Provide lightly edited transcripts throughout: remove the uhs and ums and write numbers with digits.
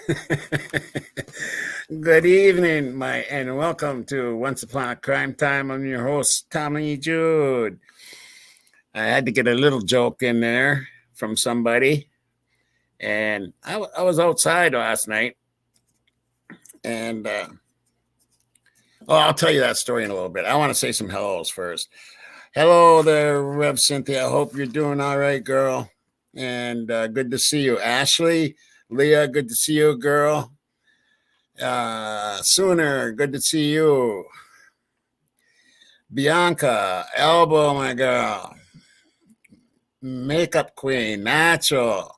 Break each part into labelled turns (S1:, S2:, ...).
S1: Good evening, and welcome to Once Upon a Crime Time. I'm your host, Tommy Jude. I had to get a little joke in there from somebody, and I was outside last night, and I'll tell you that story in a little bit. I want to say some hellos first. Hello there, Rev Cynthia. I hope you're doing all right, girl, and good to see you, Ashley. Leah, good to see you, girl. Sooner, good to see you. Bianca, Elbow, my girl. Makeup Queen, Natural.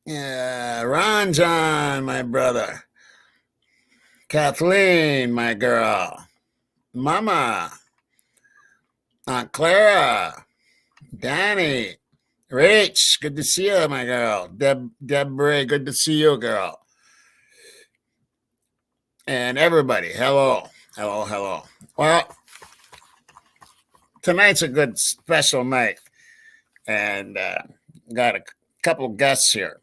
S1: Yeah, Ron John, my brother. Kathleen, my girl. Mama. Aunt Clara. Danny. Rach, good to see you, my girl. Deb, good to see you, girl. And everybody, hello. Well, tonight's a good special night, and got a couple of guests here.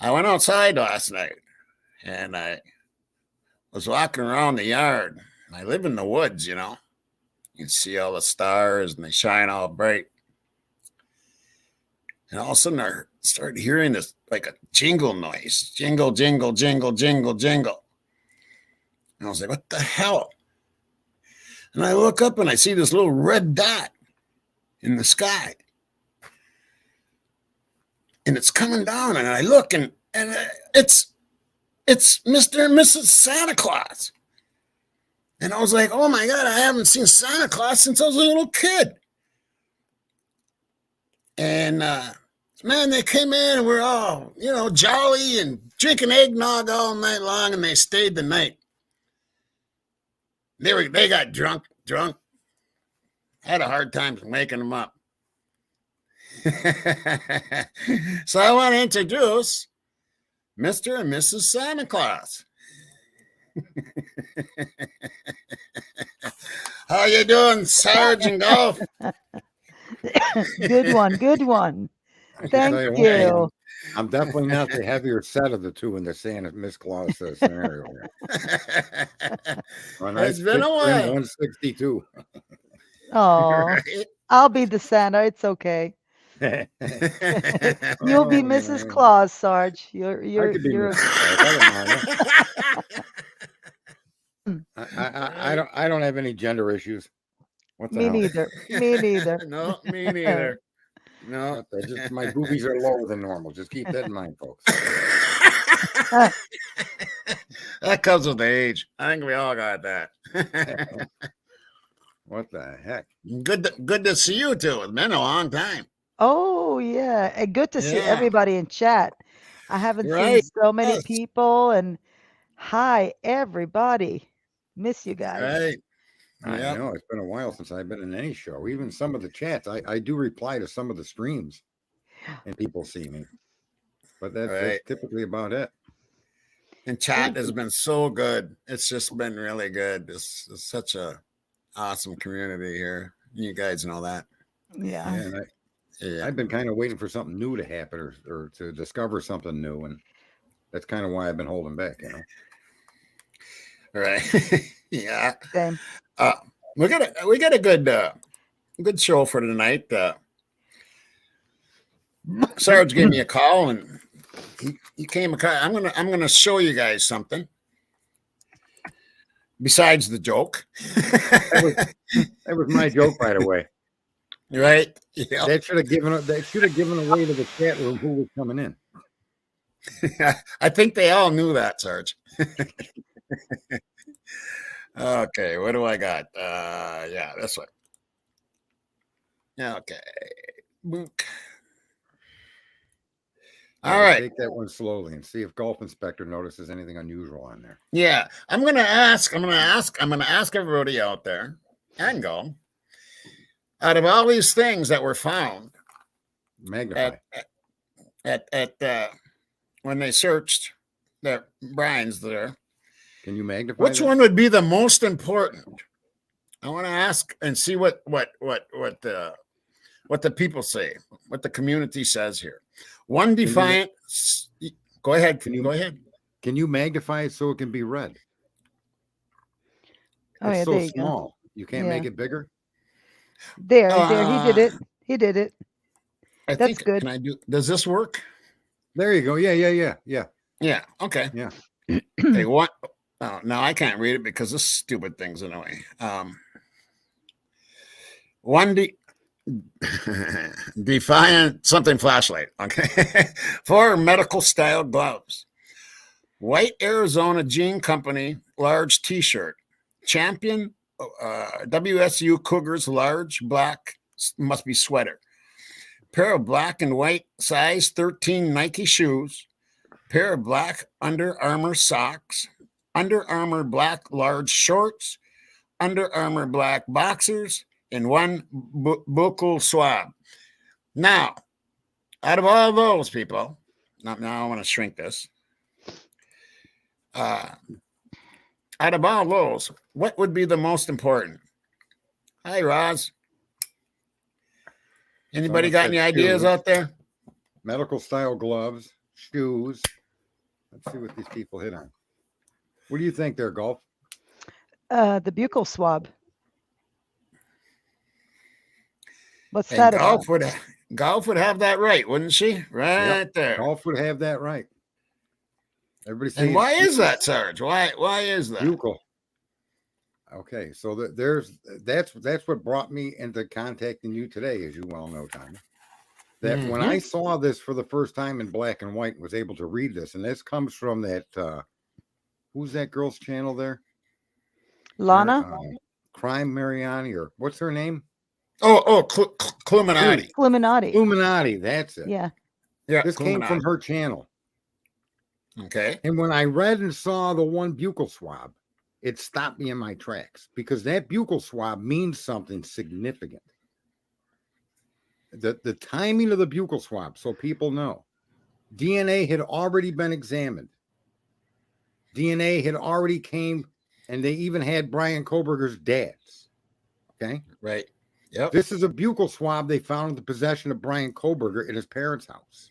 S1: I went outside last night, and I was walking around the yard. I live in the woods, you know. You can see all the stars, and they shine all bright. And all of a sudden, I started hearing this like a jingle noise. Jingle, jingle, jingle, jingle, jingle. And I was like, what the hell? And I look up and I see this little red dot in the sky. And it's coming down. And I look and it's Mr. and Mrs. Santa Claus. And I was like, oh my God, I haven't seen Santa Claus since I was a little kid. And man, they came in and we're all, jolly and drinking eggnog all night long, and they stayed the night. They got drunk. Had a hard time waking them up. So I want to introduce Mr. and Mrs. Santa Claus. How you doing, Sarge and Golf?
S2: Good one. Thank you.
S3: I'm definitely not the heavier set of the two in the Santa Miss Claus scenario here.
S1: It's been a while.
S3: 162.
S2: Oh,
S1: Right?
S2: I'll be the Santa. It's okay. You'll be Mrs. Claus, Sarge.
S3: I could be Mrs. Claus. I don't have any gender issues. What the
S2: Me
S3: hell?
S2: neither.
S1: No, me neither. No.
S3: Just my boobies are lower than normal. Just keep that in mind, folks.
S1: That comes with age. I think we all got that.
S3: What the heck?
S1: Good to see you too. It's been a long time.
S2: Oh, yeah. And good to see
S1: Yeah.
S2: everybody in chat. I haven't seen
S1: Right.
S2: so many
S1: Yes.
S2: people. And hi, everybody. Miss you guys.
S1: Right.
S3: I
S1: Yep.
S3: know it's been a while since I've been in any show. Even some of the chats, I do reply to some of the streams, and people see me. But that's
S1: Right.
S3: typically about it.
S1: And chat has been so good. It's just been really good. It's such a awesome community here. You guys know that.
S2: Yeah.
S3: And
S1: Yeah.
S3: I've been kind of waiting for something new to happen or to discover something new, and that's kind of why I've been holding back.
S1: Right. Yeah.
S2: Same.
S1: We got a good show for tonight. Sarge gave me a call and he came across. I'm gonna show you guys something besides the joke.
S3: That was my joke, by the way.
S1: Right? Yeah.
S3: They should have given away to the chat room who was coming in.
S1: I think they all knew that, Sarge. Okay, what do I got? Yeah, this one. Okay. Book. All right.
S3: Take that one slowly and see if Golf Inspector notices anything unusual on there.
S1: Yeah, I'm gonna ask everybody out there and go. Out of all these things that were found,
S3: Magnify.
S1: at when they searched the Brian's there,
S3: Can you magnify?
S1: which
S3: that?
S1: one would be the most important? I want to ask and see what the people say, what the community says here. One defiant. Go ahead. Go ahead.
S3: Can you magnify it so it can be read?
S2: Oh,
S3: It's
S2: yeah,
S3: so
S2: there you go.
S3: small. You can't make it bigger?
S2: There, he did it. He did it.
S1: I
S2: That's
S1: think.
S2: good.
S1: Can I do? Does this work?
S3: There you go. Yeah.
S1: Yeah. Okay.
S3: Yeah.
S1: Okay. What? Oh, no, I can't read it because this stupid thing's annoying. One defiant something flashlight. Okay. 4 medical style gloves. White Arizona Jean Company large T-shirt. Champion WSU Cougars large black must be sweater. Pair of black and white size 13 Nike shoes. Pair of black Under Armour socks. Under Armour black large shorts. Under Armour black boxers. And 1 buccal swab. Now, out of all those people, now I want to shrink this. Out of all those, what would be the most important? Hi, Roz. Anybody got any ideas out there?
S3: Medical style gloves, shoes. Let's see what these people hit on. What do you think there, Golf?
S2: The buccal swab. What's
S1: And
S2: that about?
S1: Golf would have that right, wouldn't she? Right there.
S3: Golf would have that right. Everybody
S1: And why is that, Sarge? Why is that?
S3: Buccal. Okay, so that's what brought me into contacting you today, as you well know, Tommy. That when I saw this for the first time in black and white, was able to read this, and this comes from that who's that girl's channel there?
S2: Lana?
S3: Crime Mariani, or what's her name?
S1: Cluminati.
S3: Illuminati, that's it.
S2: Yeah.
S3: This came from her channel.
S1: Okay.
S3: And when I read and saw the 1 buccal swab, it stopped me in my tracks, because that buccal swab means something significant. The timing of the buccal swab, so people know, DNA had already been examined. DNA had already came, and they even had Brian Koberger's dad's. Okay.
S1: Right. Yep.
S3: This is a buccal swab they found in the possession of Brian Koberger in his parents' house.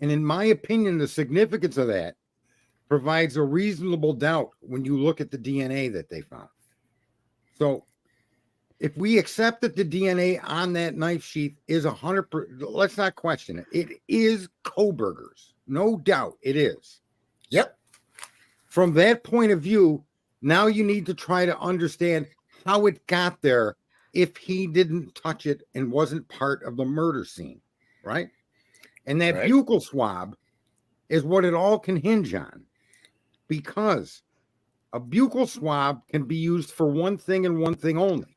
S3: And in my opinion, the significance of that provides a reasonable doubt when you look at the DNA that they found. So if we accept that the DNA on that knife sheath is 100%, let's not question it. It is Koberger's. No doubt it is.
S1: Yep.
S3: From that point of view, now you need to try to understand how it got there if he didn't touch it and wasn't part of the murder scene, right? And that buccal swab is what it all can hinge on, because a buccal swab can be used for one thing and one thing only,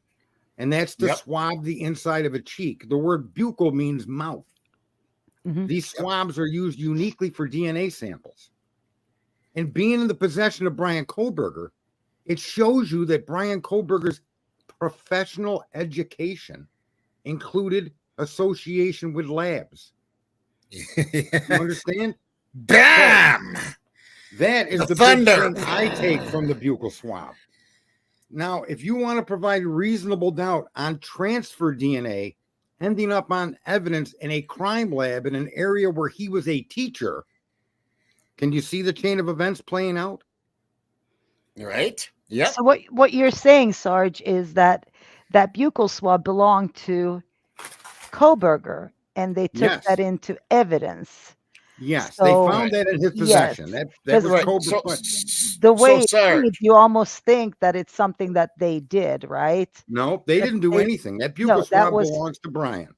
S3: and that's to swab the inside of a cheek. The word buccal means mouth. These swabs are used uniquely for DNA samples. And being in the possession of Brian Koberger, it shows you that Brian Koberger's professional education included association with labs. You understand?
S1: Bam!
S3: So that is the
S1: thunder
S3: big thing I take from the buccal swab. Now, if you want to provide reasonable doubt on transfer DNA ending up on evidence in a crime lab in an area where he was a teacher, can you see the chain of events playing out?
S1: Right. Yep.
S2: So what you're saying, Sarge, is that buccal swab belonged to Koberger, and they took that into evidence.
S3: Yes,
S2: So,
S3: they found that in his possession.
S2: Yes,
S3: that was
S1: right.
S3: Koberger.
S2: The way
S1: Sarge,
S2: you almost think that it's something that they did, right?
S3: No, they didn't do anything. That buccal swab belongs to Brian.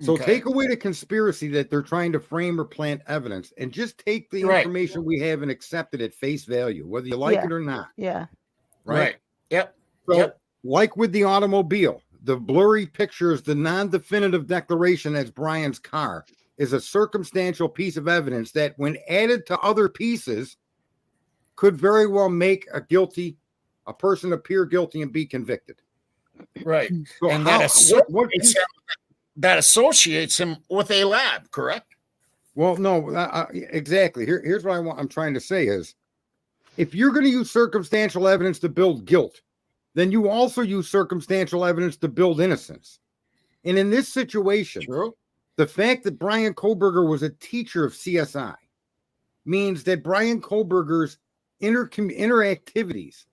S3: So take away the conspiracy that they're trying to frame or plant evidence, and just take the information we have and accept it at face value, whether you like it or not.
S2: Yeah.
S3: Right.
S1: Yep.
S3: So, like with the automobile, the blurry pictures, the non-definitive declaration that's Brian's car, is a circumstantial piece of evidence that, when added to other pieces, could very well make a person appear guilty and be convicted.
S1: Right.
S3: So
S1: and that associates him with a lab, correct?
S3: Well, no, exactly. Here's what I'm trying to say is, if you're going to use circumstantial evidence to build guilt, then you also use circumstantial evidence to build innocence. And in this situation,
S1: True.
S3: the fact that Brian Kohlberger was a teacher of CSI means that Brian Kohlberger's interactivities,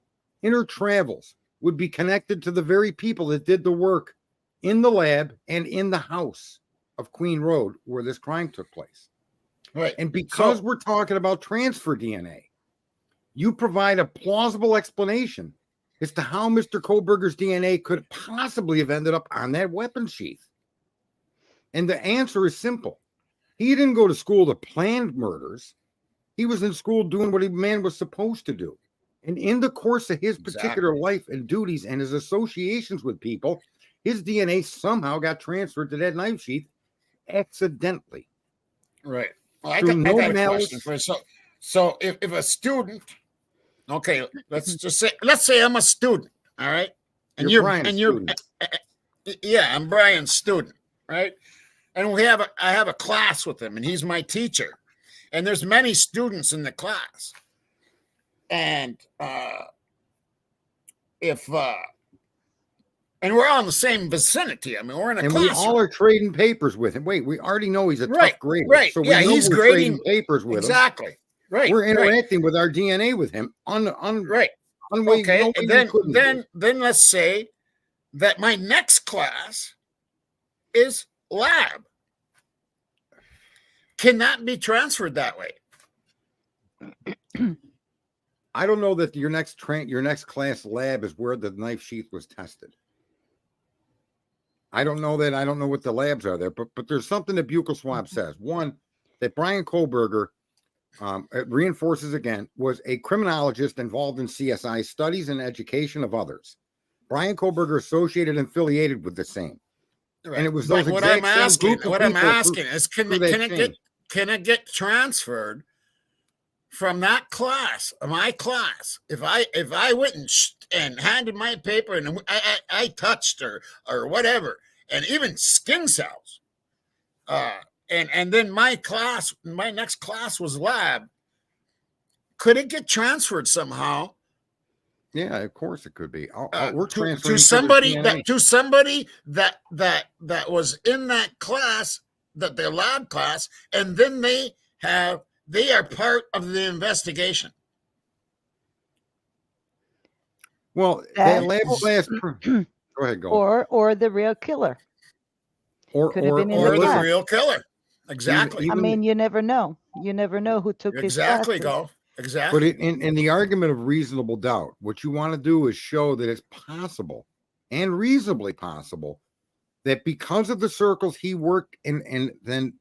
S3: inner travels would be connected to the very people that did the work in the lab and in the house of Queen Road where this crime took place.
S1: Right.
S3: And because we're talking about transfer DNA, you provide a plausible explanation as to how Mr. Kohlberger's DNA could possibly have ended up on that weapon sheath. And the answer is simple. He didn't go to school to plan murders. He was in school doing what a man was supposed to do. And in the course of his particular life and duties and his associations with people, his DNA somehow got transferred to that knife sheath accidentally.
S1: Right. Well, I got a question for you. So if a student, okay, let's say I'm a student, all right, and you're I'm Brian's student, right, and I have a class with him, and he's my teacher, and there's many students in the class, and and we're all in the same vicinity. I mean, we're in a classroom.
S3: We all are trading papers with him. Wait, we already know he's a tough grader.
S1: Right.
S3: So
S1: yeah, he's grading
S3: papers with him.
S1: Exactly. Right.
S3: We're interacting with our DNA with him.
S1: Right. Okay. And then let's say that my next class is lab. Cannot be transferred that way.
S3: I don't know that your next class lab is where the knife sheath was tested. I don't know that. I don't know what the labs are there, but there's something that buccal swab says. One, that Brian Kohlberger, it reinforces again, was a criminologist involved in CSI studies and education of others. Brian Kohlberger associated and affiliated with the same.
S1: Right.
S3: And it was those
S1: what I'm asking is can it get transferred from that class, my class? If I went and handed my paper and I touched or whatever, and even skin cells, and then my next class was lab, could it get transferred somehow?
S3: Yeah, of course it could be. We're transferring
S1: to somebody that was in that class, that their lab class, and then they are part of the investigation.
S3: Well, that lab class. Go ahead, go.
S2: Or the real killer.
S3: Or
S1: the real killer. Exactly.
S2: I mean, you never know. You never know who took his classes.
S1: Exactly.
S3: But in the argument of reasonable doubt, what you want to do is show that it's possible and reasonably possible that because of the circles he worked in, and then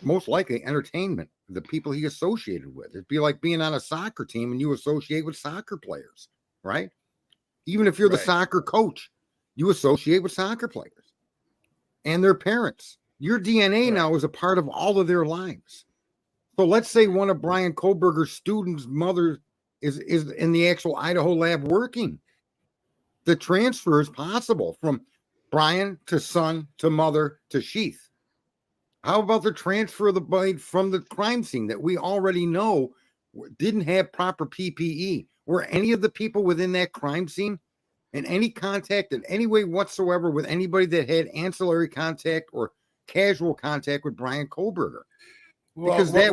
S3: most likely entertainment, the people he associated with. It'd be like being on a soccer team and you associate with soccer players, right? Even if you're the soccer coach, you associate with soccer players and their parents. Your DNA now is a part of all of their lives. So let's say one of Brian Kohlberger's students' mother is in the actual Idaho lab working. The transfer is possible from Brian to son to mother to sheath. How about the transfer of the blade from the crime scene that we already know didn't have proper PPE? Were any of the people within that crime scene in any contact in any way whatsoever with anybody that had ancillary contact or casual contact with Brian Kohlberger?
S1: Well,
S3: because that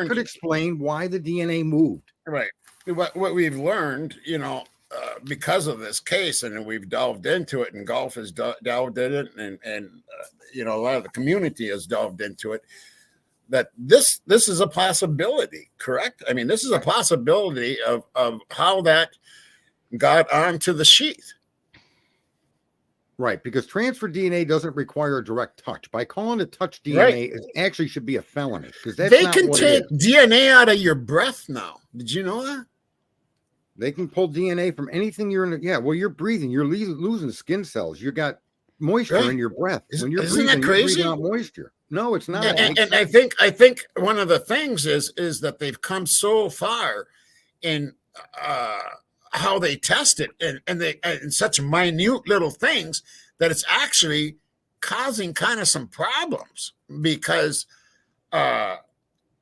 S3: could explain why the DNA moved.
S1: Right. What we've learned, because of this case, and we've delved into it, and golf has delved in it, and a lot of the community has delved into it, that this is a possibility, correct? I mean, this is a possibility of how that got onto the sheath.
S3: Right, because transfer DNA doesn't require a direct touch. By calling it touch DNA, it actually should be a felony. Because
S1: they can take DNA out of your breath now. Did you know that?
S3: They can pull DNA from anything you're in. Well, you're breathing. You're losing skin cells. You got moisture in your breath. When you're breathing,
S1: that crazy?
S3: You're breathing out moisture. No, it's not.
S1: And I think one of the things is that they've come so far in how they test it and they in such minute little things that it's actually causing kind of some problems because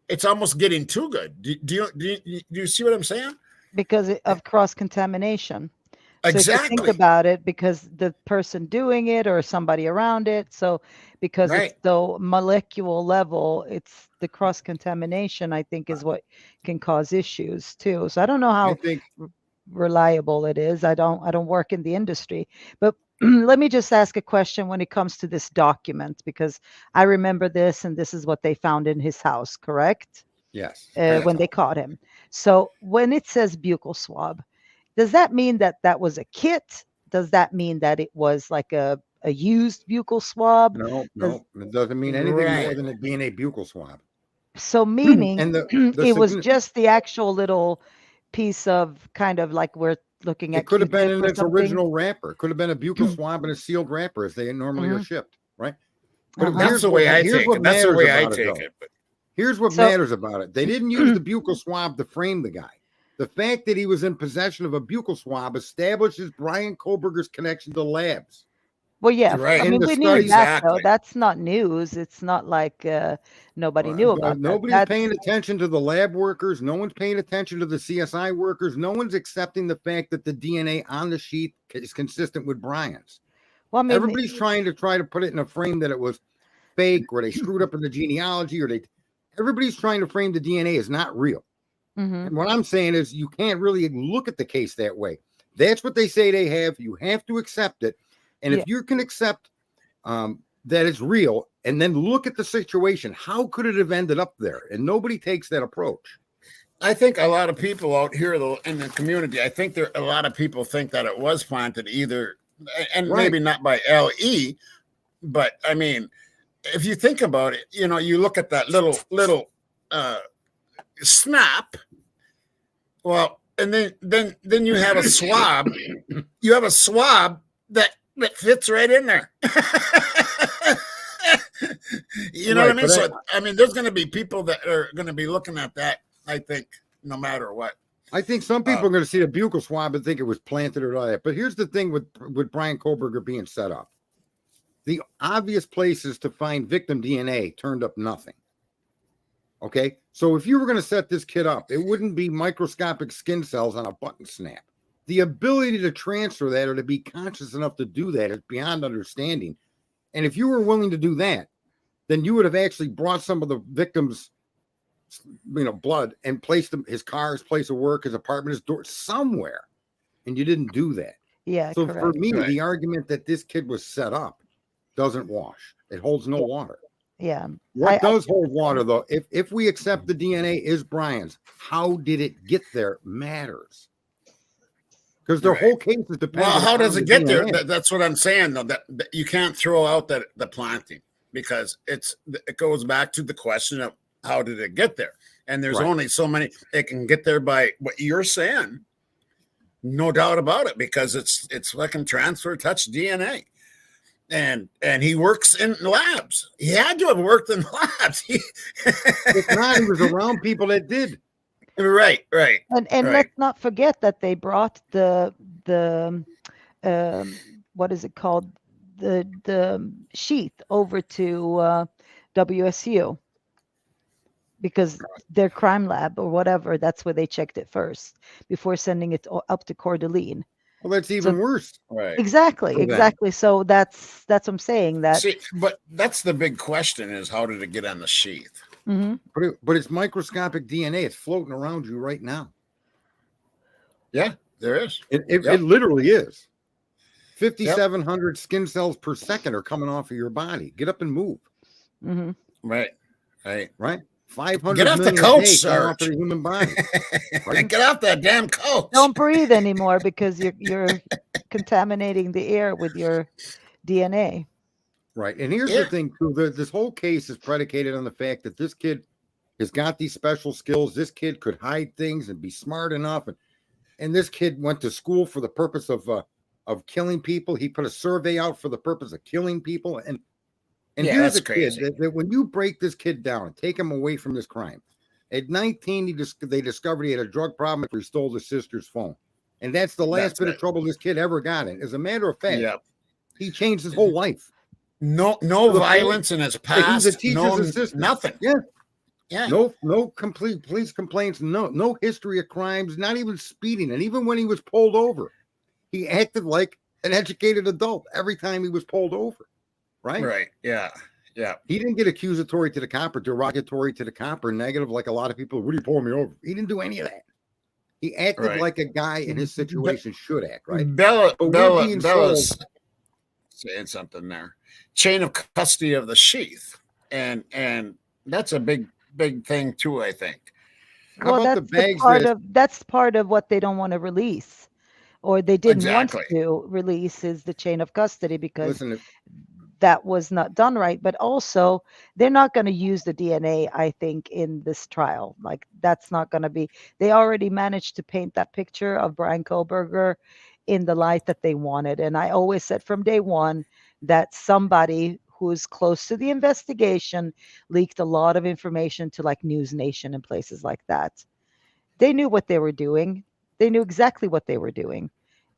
S1: it's almost getting too good. Do you see what I'm saying?
S2: Because of cross-contamination. So if you think
S1: Exactly.
S2: about it, because the person doing it or somebody around it, so because
S1: Right.
S2: it's so molecular level, it's the cross-contamination, I think, is what can cause issues too. So I don't know
S3: I
S2: how
S3: think
S2: reliable it is. I don't work in the industry, but let me just ask a question when it comes to this document, because I remember this, and this is what they found in his house, correct?
S3: yes.
S2: When they caught him. So when it says buccal swab, does that mean that that was a kit? Does that mean that it was like a used buccal swab?
S3: No,
S2: Does,
S3: it doesn't mean anything more
S1: Right.
S3: than it being a buccal swab.
S2: so meaning
S3: And the
S2: it was
S3: signi-
S2: just the actual little piece of kind of like we're looking
S3: it
S2: at
S3: could have been
S2: Q-tip
S3: in
S2: or
S3: its
S2: something.
S3: original wrapper. It could have been a buccal swab in a sealed wrapper as they normally are
S2: Mhm.
S3: shipped, right? But
S2: Uh-huh.
S1: That's the way I
S3: here's
S1: take
S3: what
S1: it. That's the
S3: matters
S1: way I
S3: about it,
S1: take
S3: though.
S1: it. But
S3: Here's what
S2: So
S3: matters about it. They didn't use the buccal swab to frame the guy. The fact that he was in possession of a buccal swab establishes Brian Kohlberger's connection to labs.
S2: well, yeah,
S1: right.
S2: I
S3: In
S2: mean,
S3: the
S2: we knew
S3: studies,
S2: that though.
S1: Exactly.
S2: That's not news. It's not like nobody knew about that.
S3: nobody's
S2: That's
S3: paying attention to the lab workers. No one's paying attention to the CSI workers. No one's accepting the fact that the DNA on the sheet is consistent with Brian's.
S2: well, I mean,
S3: Everybody's trying to put it in a frame that it was fake, or they screwed up in the genealogy, or everybody's trying to frame the DNA as not real.
S2: mhm.
S3: And what I'm saying is you can't really look at the case that way. That's what they say they have. You have to accept it. And
S2: Yeah.
S3: if you can accept that it's real and then look at the situation, how could it have ended up there? And nobody takes that approach.
S1: I think a lot of people out here in the community, I think a lot of people think that it was planted either, and
S3: Right.
S1: maybe not by LE, but I mean, if you think about it, you look at that little snap. Well, and then you have a swab. You have a swab that fits right in there. You know what I mean? So I mean, there's going to be people that are going to be looking at that, I think, no matter what.
S3: I think some people are going to see the buccal swab and think it was planted or all that. But here's the thing with Brian Kohlberger being set up. The obvious places to find victim DNA turned up nothing. Okay, so if you were going to set this kid up, it wouldn't be microscopic skin cells on a button snap. The ability to transfer that or to be conscious enough to do that is beyond understanding. And if you were willing to do that, then you would have actually brought some of the victims, blood, and placed them, his car, his place of work, his apartment, his door, somewhere. And you didn't do that.
S2: Yeah,
S3: So
S2: correct.
S3: for me,
S1: Right.
S3: the argument that this kid was set up doesn't wash. It holds no water.
S2: Yeah.
S3: What does hold water, though, if we accept the DNA is Brian's, how did it get there matters. Because their whole case is dependent.
S1: Well, how does it get there?
S3: DNA.
S1: That's what I'm saying, though. That you can't throw out the planting, because it goes back to the question of how did it get there? And there's
S3: Right.
S1: only so many. It can get there by what you're saying, no doubt about it, because it's fucking transfer touch DNA. And he works in labs. He had to have worked in labs.
S3: If not, he was around people that did.
S2: And
S1: Right. Right.
S2: let's not forget that they brought the what is it called, the sheath over to WSU, because their crime lab or whatever, that's where they checked it first before sending it up to Coeur d'Alene.
S3: Well, that's even worse.
S1: Right.
S2: Exactly. So that's what I'm saying. That
S1: See, but that's the big question: is how did it get on the sheath?
S2: Mhm.
S3: But it's microscopic DNA. It's floating around you right now.
S1: Yeah, there is.
S3: It literally is. 5,700 skin cells per second are coming off of your body. Get up and move.
S2: Mhm.
S1: Right.
S3: 500
S1: Get off the
S3: million
S1: couch,
S3: a day coming off
S1: Sarge.
S3: of the human body. Right?
S1: Get off that damn couch.
S2: Don't breathe anymore because you're contaminating the air with your DNA.
S3: Right. And here's the thing, too. This whole case is predicated on the fact that this kid has got these special skills. This kid could hide things and be smart enough. And this kid went to school for the purpose of killing people. He put a survey out for the purpose of killing people. And here's a kid that when you break this kid down and take him away from this crime, at 19, they discovered he had a drug problem after he stole his sister's phone. And that's the last bit of trouble this kid ever got in. As a matter of fact, he changed his whole life.
S1: No violence in his past.
S3: He's a teacher's assistant.
S1: Nothing.
S3: Yeah. No complete police complaints. No history of crimes. Not even speeding. And even when he was pulled over, He acted like an educated adult every time he was pulled over, right?
S1: Right. Yeah. Yeah.
S3: He didn't get accusatory to the cop or derogatory to the cop or negative like a lot of people. What are you pulling me over? He didn't do any of that. He acted
S1: Right.
S3: like a guy in his situation should act, right?
S1: Bella's saying something there. Chain of custody of the sheath, and that's a big thing too, I think.
S3: How
S2: Well,
S3: about the bags
S2: that's part of what they don't want to release, or they didn't
S1: Exactly.
S2: want to release, is the chain of custody, because
S3: listen,
S2: that was not done right. But also, they're not going to use the DNA, I think, in this trial. Like, that's not going to be. They already managed to paint that picture of Brian Koberger in the light that they wanted. And I always said from day one that somebody who's close to the investigation leaked a lot of information to like News Nation and places like that. They knew what they were doing. They knew exactly what they were doing.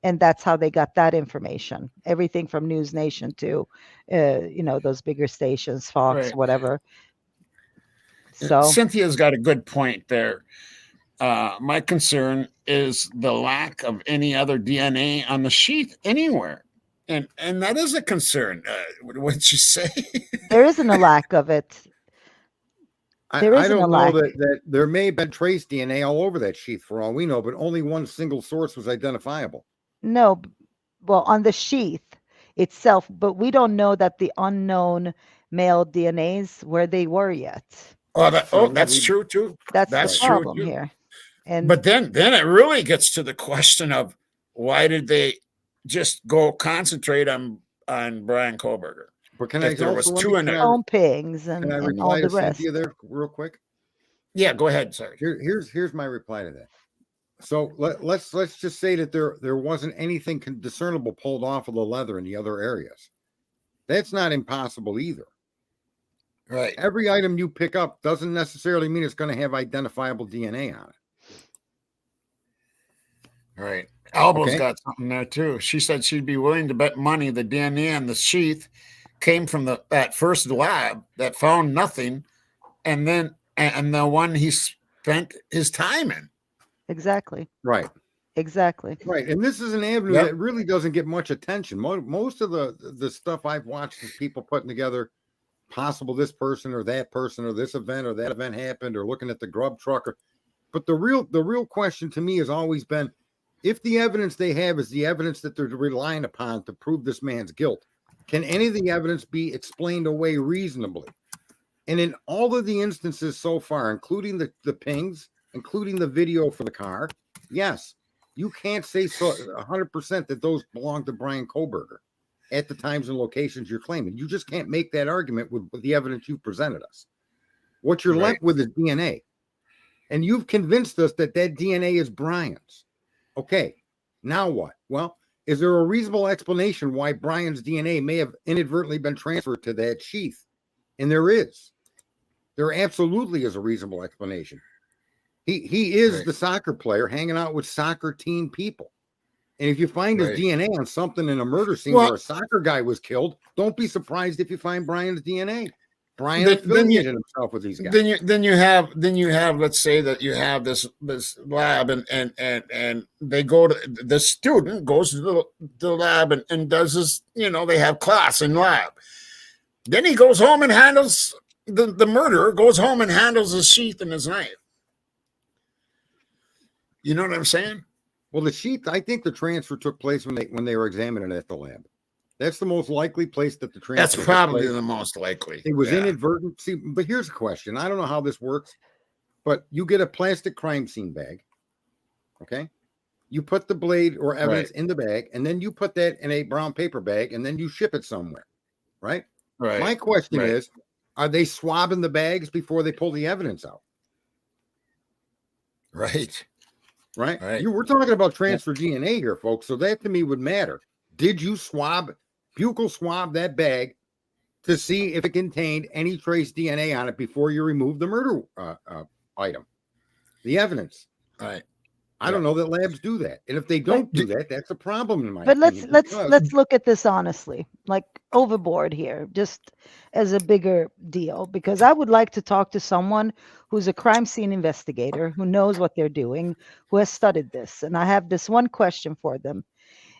S2: And that's how they got that information. Everything from News Nation to, those bigger stations, Fox,
S1: Right.
S2: whatever. So
S1: Cynthia's got a good point there. My concern is the lack of any other DNA on the sheath anywhere. And that is a concern. What did you say?
S2: there isn't a lack of it.
S3: I
S2: There isn't a
S3: don't know
S2: lack.
S3: that there may have been trace DNA all over that sheath for all we know, but only one single source was identifiable.
S2: No, well, on the sheath itself, but we don't know that the unknown male DNAs where they were yet.
S1: That's true too.
S2: That's
S1: That's
S2: the
S1: true,
S2: problem
S1: too.
S2: here. And
S1: But then it really gets to the question of why did they just go concentrate on Brian Koberger?
S3: But can
S1: If
S3: I
S1: there was
S3: also
S1: two in there.
S2: home pings and
S3: can I
S2: all
S3: reply
S2: the
S3: to
S2: rest.
S3: Cynthia there real quick?
S1: Yeah, go ahead. Sorry.
S3: Here's my reply to that. So let's just say that there wasn't anything discernible pulled off of the leather in the other areas. That's not impossible either.
S1: Right.
S3: Every item you pick up doesn't necessarily mean it's going to have identifiable DNA on it.
S1: Right. Albo's
S3: Okay.
S1: got something there too. She said she'd be willing to bet money the DNA on the sheath came from that first lab that found nothing, and the one he spent his time in.
S2: Exactly.
S3: Right.
S2: Exactly.
S3: Right. And this is an avenue
S1: Yep.
S3: that really doesn't get much attention. Most of the stuff I've watched is people putting together possible this person or this event or that event happened, or looking at the grub truck. But the real question to me has always been, if the evidence they have is the evidence that they're relying upon to prove this man's guilt, can any of the evidence be explained away reasonably? And in all of the instances so far, including the pings, including the video for the car, yes, you can't say so 100% that those belong to Brian Koberger at the times and locations you're claiming. You just can't make that argument with the evidence you presented us. What you're left with is DNA. And you've convinced us that DNA is Brian's. Okay, now what? Well, is there a reasonable explanation why Brian's DNA may have inadvertently been transferred to that sheath? And there is. There absolutely is a reasonable explanation. He is the soccer player hanging out with soccer team people. And if you find his DNA on something in a murder scene where a soccer guy was killed, don't be surprised if you find Brian's DNA. Brian affiliated himself with these guys.
S1: Then you have let's say that you have this lab and they go to the student goes to the lab and does this, they have class in lab. Then he goes home and handles the murderer goes home and handles his sheath and his knife. You know what I'm saying?
S3: Well, the sheath, I think the transfer took place when they were examining it at the lab. That's the most likely place that the transfer.
S1: That's probably the most likely.
S3: It was inadvertent. See, but here's a question. I don't know how this works, but you get a plastic crime scene bag. Okay. You put the blade or evidence in the bag, and then you put that in a brown paper bag, and then you ship it somewhere. Right.
S1: Right.
S3: My question is, are they swabbing the bags before they pull the evidence out?
S1: Right.
S3: Right. We're talking about transfer DNA here, folks. So that to me would matter. Did you buccal swab that bag to see if it contained any trace DNA on it before you remove the murder item, the evidence?
S1: Right.
S3: I don't know that labs do that, and if they don't do that, that's a problem in my
S2: But
S3: opinion.
S2: let's look at this honestly, like overboard here, just as a bigger deal, because I would like to talk to someone who's a crime scene investigator, who knows what they're doing, who has studied this. And I have this one question for them.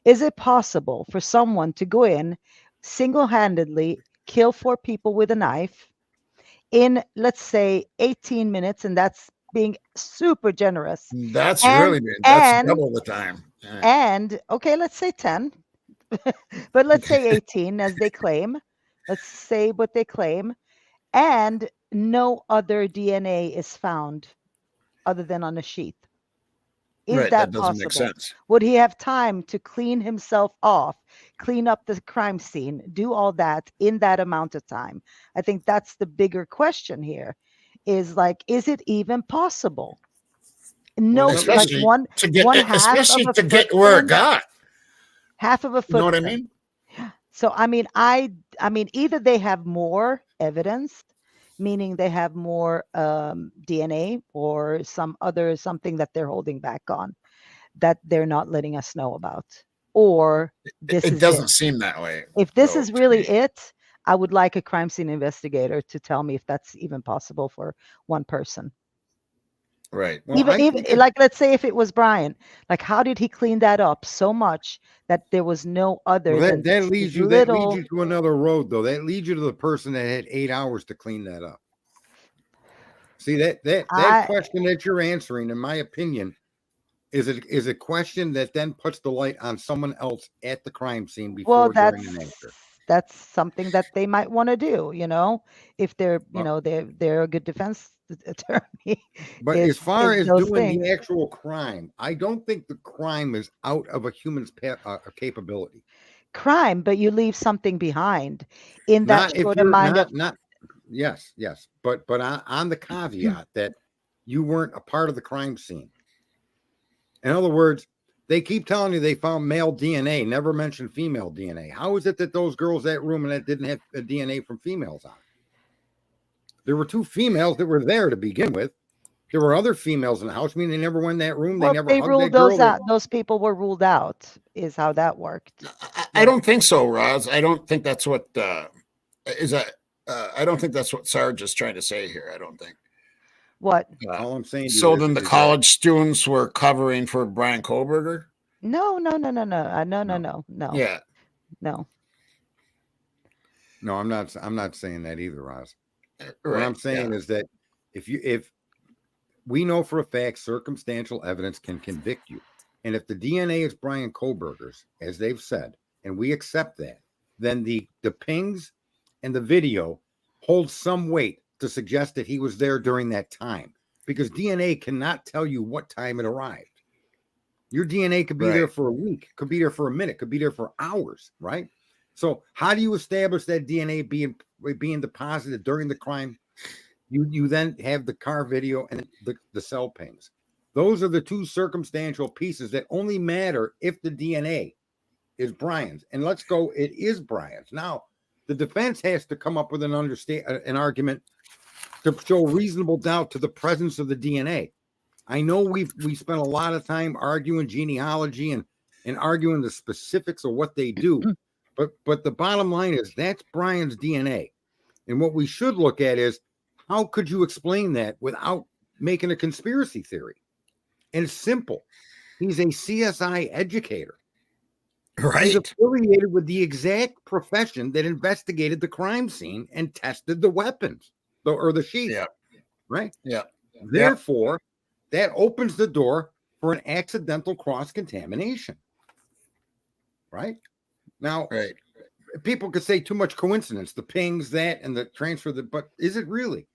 S2: Is it possible for someone to go in single-handedly, kill 4 people with a knife in, let's say, 18 minutes, and that's being super generous,
S1: That's
S2: and
S1: really big. That's
S2: and
S1: double the time.
S2: and okay, let's say 10, but let's say 18 as they claim. Let's say what they claim, and no other DNA is found other than on a sheath. Is
S1: Right, that
S2: that
S1: doesn't make
S2: possible?
S1: sense.
S2: Would he have time to clean himself off, clean up the crime scene, do all that in that amount of time? I think that's the bigger question here. Is like, is it even possible? No,
S3: Well,
S2: like
S1: Especially
S2: one
S1: to get,
S2: half of a
S1: to get where it
S2: footprint,
S1: got.
S2: half of a
S1: You know what I
S2: footprint.
S1: mean?
S2: So I mean, either they have more evidence, meaning they have more DNA or something that they're holding back on that they're not letting us know about, or this
S1: It
S2: is it.
S1: doesn't seem that way.
S2: If this
S1: though,
S2: is
S1: to
S2: really
S1: me.
S2: it, I would like a crime scene investigator to tell me if that's even possible for one person.
S1: Right.
S3: well, I
S2: Even
S3: think
S2: like, let's say if it was Brian, like, how did he clean that up so much that there was no other
S3: well,
S2: than
S3: that
S2: these
S3: leads you
S2: little.
S3: to another road, though. That leads you to the person that had 8 hours to clean that up. See, that
S2: I
S3: question that you're answering, in my opinion, is a question that then puts the light on someone else at the crime scene
S2: Well,
S3: before, during, and after.
S2: that's something that they might want to do, if they're,
S3: Well,
S2: they're a good defense attorney.
S3: but as
S2: Is
S3: far as
S2: those
S3: doing
S2: things.
S3: the actual crime, I don't think the crime is out of a human's capability.
S2: Crime, but you leave something behind in that
S3: Not if
S2: short
S3: you're
S2: amount of.
S3: not. Yes, yes, but on the caveat that you weren't a part of the crime scene. In other words, they keep telling you they found male DNA, never mentioned female DNA. How is it that those girls that room and that didn't have a DNA from females on it? There were 2 females that were there to begin with. There were other females in the house. I mean, they never went in that room. They
S2: Well,
S3: never
S2: they
S3: hugged
S2: ruled
S3: that
S2: those
S3: girl.
S2: out. Those people were ruled out, is how that worked.
S1: I don't think so, Roz. I don't think that's what is that. I don't think that's what Sarge is trying to say here. I don't think.
S2: What?
S3: All I'm saying to
S1: So
S3: you
S1: then the
S3: is that
S1: college students were covering for Brian Koberger?
S2: No. No.
S1: Yeah.
S2: No.
S3: no, I'm not saying that either, Roz. What
S1: Right.
S3: I'm saying is that if we know for a fact circumstantial evidence can convict you, and if the DNA is Brian Koberger's, as they've said, and we accept that, then the pings and the video hold some weight to suggest that he was there during that time, because DNA cannot tell you what time it arrived. Your DNA could be there
S1: Right.
S3: for a week, could be there for a minute, could be there for hours, right? So how do you establish that DNA being deposited during the crime? You then have the car video and the cell pings. Those are the 2 circumstantial pieces that only matter if the DNA is Brian's. And let's go, it is Brian's. Now, the defense has to come up with an argument to show reasonable doubt to the presence of the DNA. I know we spent a lot of time arguing genealogy and arguing the specifics of what they do, but the bottom line is that's Brian's DNA. And what we should look at is, how could you explain that without making a conspiracy theory? And it's simple. He's a CSI educator. He's
S1: Right.
S3: affiliated with the exact profession that investigated the crime scene and tested the weapons or the sheath.
S1: Yeah.
S3: Right.
S1: Yeah.
S3: Therefore, that opens the door for an accidental cross-contamination. Right. Now,
S1: Right.
S3: people could say too much coincidence, the pings, that, and the transfer, but is it really?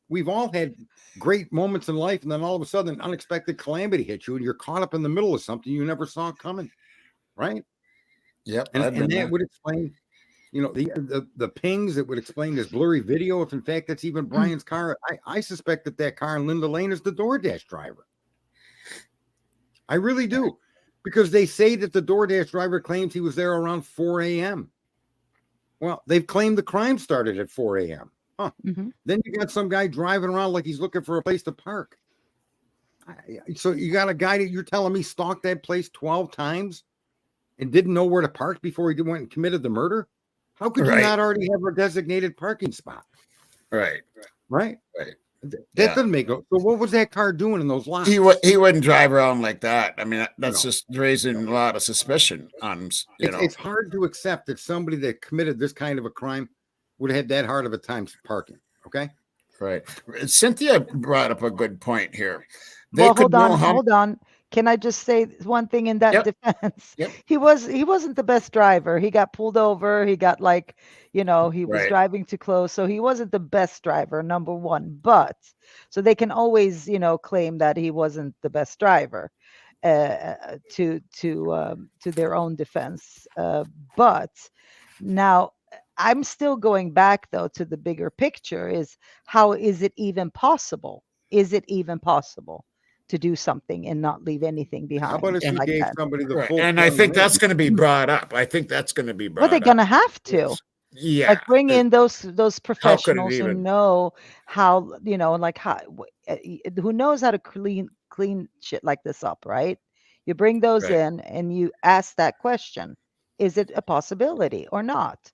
S3: We've all had great moments in life, and then all of a sudden an unexpected calamity hits you and you're caught up in the middle of something you never saw coming. Right.
S1: Yep.
S3: And that would explain, the pings, that would explain this blurry video, if in fact that's even Brian's car. I suspect that car in Linda Lane is the DoorDash driver. I really do, because they say that the DoorDash driver claims he was there around 4 a.m. Well, they've claimed the crime started at 4 a.m. Huh.
S2: Mhm.
S3: Then you got some guy driving around like he's looking for a place to park. So you got a guy that you're telling me stalked that place 12 times and didn't know where to park before he went and committed the murder? How could you
S1: Right.
S3: not already have a designated parking spot?
S1: Right.
S3: Right. That doesn't make no. So what was that car doing in those lots?
S1: He wouldn't drive around like that. I mean, that's
S3: No.
S1: just raising a lot of suspicion on him.
S3: It's hard to accept that somebody that committed this kind of a crime would have had that hard of a time parking. Okay.
S1: Right. Cynthia brought up a good point here.
S2: Well, hold on. Can I just say one thing in that defense?
S1: Yep.
S2: He wasn't the best driver. He got pulled over. He got he was driving too close. So he wasn't the best driver, number one. But so they can always, claim that he wasn't the best driver to their own defense. But now I'm still going back though to the bigger picture is how is it even possible? Is it even possible to do something and not leave anything behind?
S3: How about if you gave somebody the full?
S1: And I think that's going to be brought up. I think that's going to be brought up.
S2: Well, they're going to have to.
S1: Yeah.
S2: Like bring in those professionals who know how, who knows how to clean shit like this up, right? You bring those in and you ask that question. Is it a possibility or not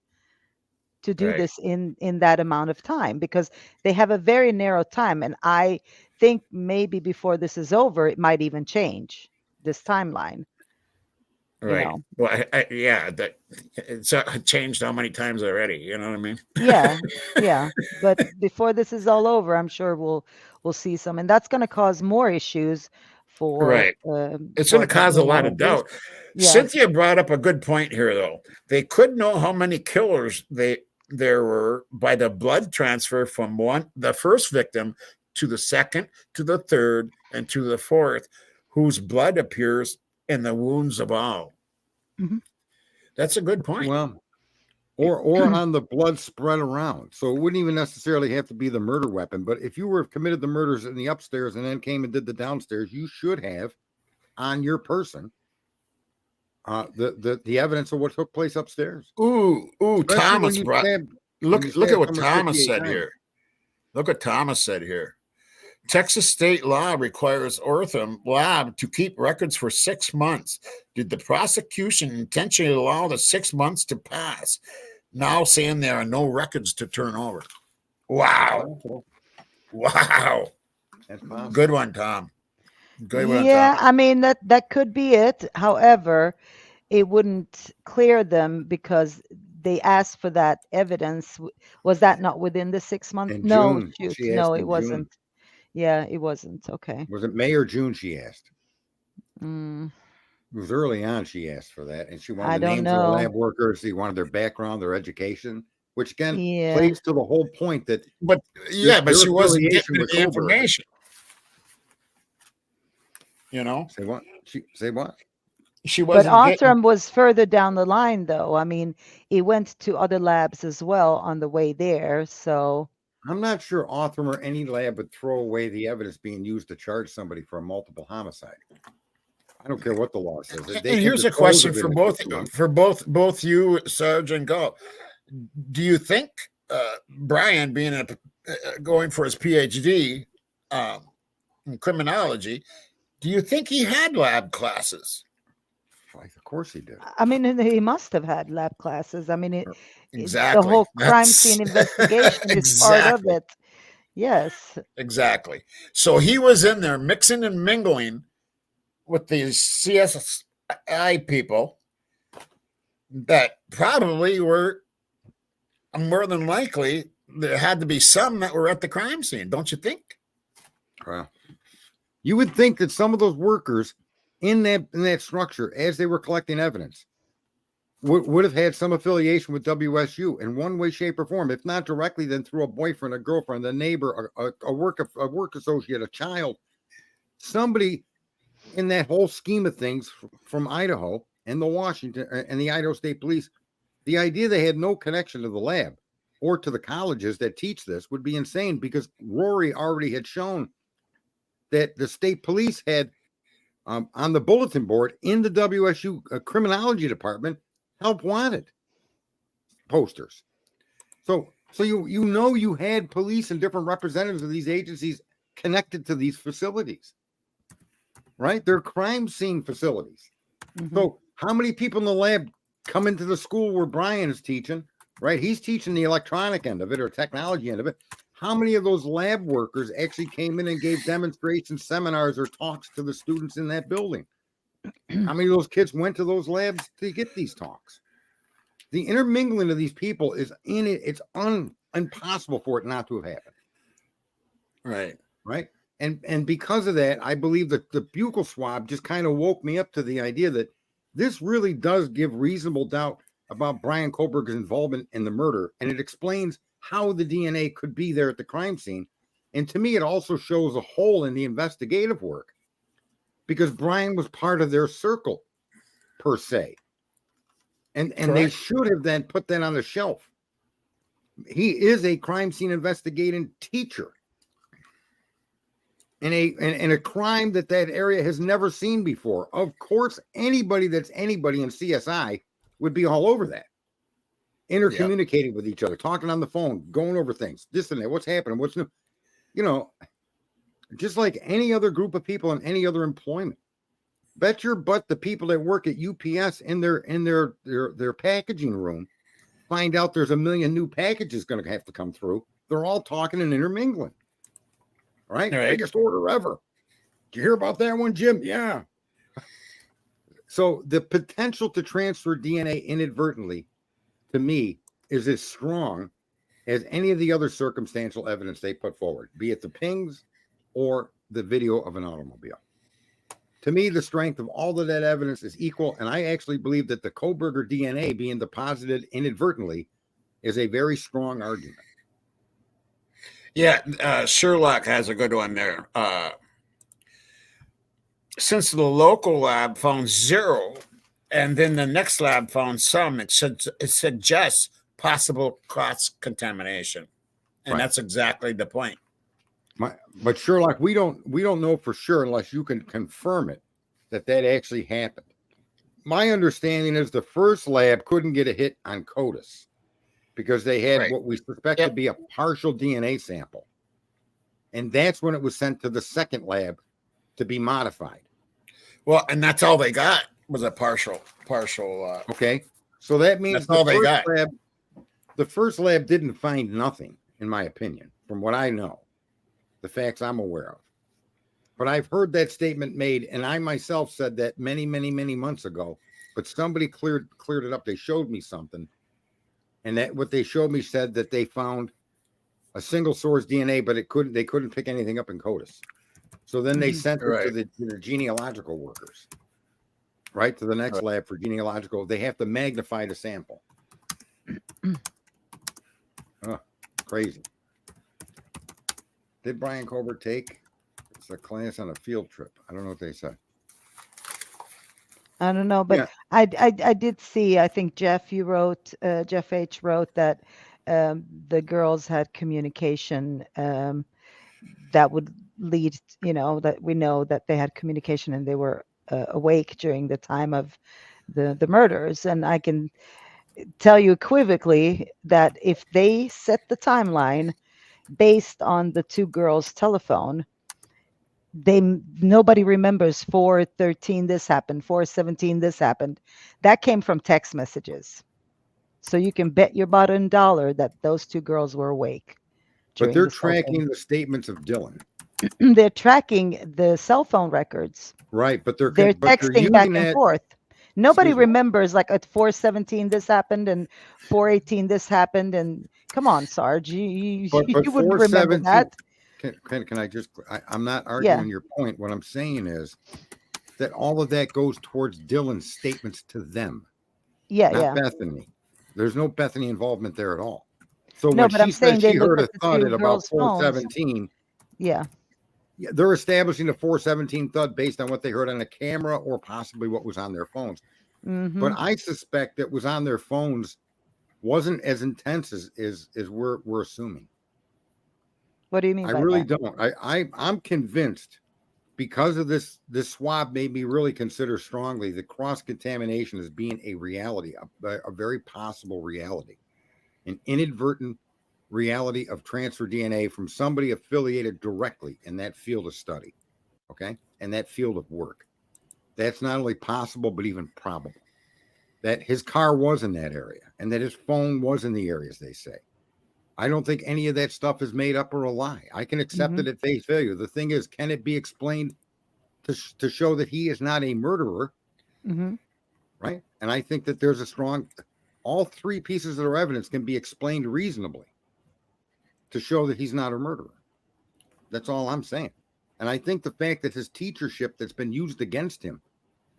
S2: to do this in that amount of time? Because they have a very narrow time. And I think maybe before this is over, it might even change this timeline.
S1: Right. Well, that it's changed how many times already. You know what I mean?
S2: Yeah. But before this is all over, I'm sure we'll see some, and that's going to cause more issues for.
S1: It's going to cause a lot of doubt. Yeah. Cynthia brought up a good point here, though. They could know how many killers there were by the blood transfer from the first victim to the second, to the third, and to the fourth, whose blood appears in the wounds of all.
S2: Mm-hmm.
S1: That's a good point.
S3: Well, or on the blood spread around. So it wouldn't even necessarily have to be the murder weapon. But if you were committed the murders in the upstairs and then came and did the downstairs, you should have on your person the evidence of what took place upstairs.
S1: Ooh, Thomas brought. Look at what Thomas said here. Look what Thomas said here. Texas state law requires Ortham Lab to keep records for 6 months. Did the prosecution intentionally allow the 6 months to pass? Now saying there are no records to turn over. Wow. Good one, Tom. Good one,
S2: Tom.
S1: I
S2: mean, that could be it. However, it wouldn't clear them because they asked for that evidence. Was that not within the 6 months? No, it wasn't. June. Yeah, it wasn't. Okay.
S3: Was it May or June she asked?
S2: It
S3: was early on she asked for that. And she wanted the names of the lab workers. She wanted their background, their education, which again plays to the whole point that.
S1: But she wasn't getting the information.
S3: Say what? Say what?
S1: She wasn't.
S2: But Othram was further down the line, though. I mean, he went to other labs as well on the way there. So.
S3: I'm not sure Othram or any lab would throw away the evidence being used to charge somebody for a multiple homicide. I don't care what the law says.
S1: And here's a question for both you, Sarge and Gall. Do you think Brian, being going for his PhD in criminology, do you think he had lab classes?
S3: Of course he did.
S2: I mean, he must have had lab classes. I mean,
S1: exactly.
S2: The whole crime scene investigation is part of it. Yes.
S1: Exactly. So he was in there mixing and mingling with these CSI people that probably were, more than likely, there had to be some that were at the crime scene, don't you think?
S3: Well, you would think that some of those workers in that structure, as they were collecting evidence, would have had some affiliation with WSU in one way, shape, or form. If not directly, then through a boyfriend, a girlfriend, a neighbor, a work associate, a child, somebody in that whole scheme of things from Idaho and the Washington and the Idaho State Police. The idea they had no connection to the lab or to the colleges that teach this would be insane, because Rory already had shown that the state police had on the bulletin board in the WSU criminology department help wanted posters. So you had police and different representatives of these agencies connected to these facilities, right? They're crime scene facilities. Mm-hmm. So how many people in the lab come into the school where Brian is teaching, right? He's teaching the electronic end of it or technology end of it. how many of those lab workers actually came in and gave demonstration seminars or talks to the students in that building? How many of those kids went to those labs to get these talks? The intermingling of these people is in it. It's impossible for it not to have happened.
S1: Right.
S3: Right. And because of that, I believe that the buccal swab just kind of woke me up to the idea that this really does give reasonable doubt about Brian Kohlberger's involvement in the murder. And it explains how the DNA could be there at the crime scene. And to me, it also shows a hole in the investigative work because Brian was part of their circle per se. And they should have then put that on the shelf. He is a crime scene investigating teacher in a crime that area has never seen before. Of course, anybody that's anybody in CSI would be all over that, intercommunicating with each other, talking on the phone, going over things, this and that, what's happening, what's new, just like any other group of people in any other employment. Bet your butt the people that work at UPS in their packaging room find out there's a million new packages going to have to come through. They're all talking and intermingling. Right? Biggest order ever. Did you hear about that one, Jim? Yeah. So the potential to transfer DNA inadvertently, to me, is as strong as any of the other circumstantial evidence they put forward, be it the pings or the video of an automobile. To me, the strength of all of that evidence is equal, and I actually believe that the Kohlberger DNA being deposited inadvertently is a very strong argument.
S1: Yeah, Sherlock has a good one there. Since the local lab found 0, and then the next lab found some, it suggests possible cross-contamination, and that's exactly the point.
S3: But Sherlock, we don't know for sure unless you can confirm it that actually happened. My understanding is the first lab couldn't get a hit on CODIS because they had what we suspect to be a partial DNA sample. And that's when it was sent to the second lab to be modified.
S1: Well, and that's all they got was a partial.
S3: Okay. So that means
S1: that's all they got.
S3: The first lab didn't find nothing, in my opinion, from what I know, the facts I'm aware of. But I've heard that statement made, and I myself said that many, many, many months ago, but somebody cleared it up. They showed me something. And that what they showed me said that they found a single source DNA, but they couldn't pick anything up in CODIS. So then they sent it to the genealogical workers, right? To the next lab for genealogical. They have to magnify the sample. Crazy. Did Brian Kohlberg take a class on a field trip? I don't know what they said.
S2: I don't know, but I did see, I think Jeff H. wrote that the girls had communication that would lead, that we know that they had communication and they were awake during the time of the murders. And I can tell you equivocally that if they set the timeline based on the two girls' telephone, nobody remembers 4:13 this happened, 4:17 this happened. That came from text messages. So you can bet your bottom dollar that those two girls were awake.
S3: But they're tracking the statements of Dylan.
S2: They're tracking the cell phone records.
S3: Right, but they're
S2: texting back and forth. Nobody remembers like at 4:17 this happened and 4:18 this happened, and come on, Sarge, you wouldn't remember that.
S3: Can I just? I'm not arguing your point. What I'm saying is that all of that goes towards Dylan's statements to them. Not Bethany. There's no Bethany involvement there at all. So when she said she heard a thud at about 4:17, they're establishing a 4:17 thud based on what they heard on a camera or possibly what was on their phones. But I suspect that was on their phones wasn't as intense as we're assuming.
S2: What do you mean?
S3: I really don't. I'm convinced because of this swab made me really consider strongly the cross-contamination as being a reality, a very possible reality, an inadvertent reality of transfer DNA from somebody affiliated directly in that field of study, okay, and that field of work. That's not only possible, but even probable. That his car was in that area and that his phone was in the areas they say. I don't think any of that stuff is made up or a lie. I can accept it at face value. The thing is, can it be explained to show that he is not a murderer?
S2: Mm-hmm.
S3: Right. And I think that there's a strong, all three pieces of evidence can be explained reasonably to show that he's not a murderer. That's all I'm saying. And I think the fact that his teachership that's been used against him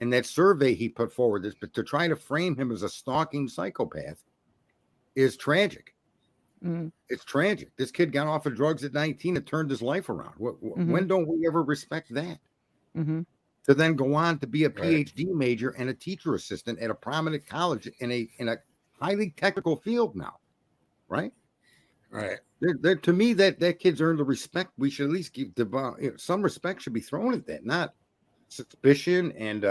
S3: and that survey he put forward is to try to frame him as a stalking psychopath is tragic.
S2: Mm-hmm.
S3: It's tragic. This kid got off of drugs at 19 and turned his life around. When don't we ever respect that?
S2: Mm-hmm.
S3: To then go on to be a PhD major and a teacher assistant at a prominent college in a highly technical field now, right?
S1: Right.
S3: To me, that kid's earned the respect. We should at least give some respect should be thrown at that, not suspicion and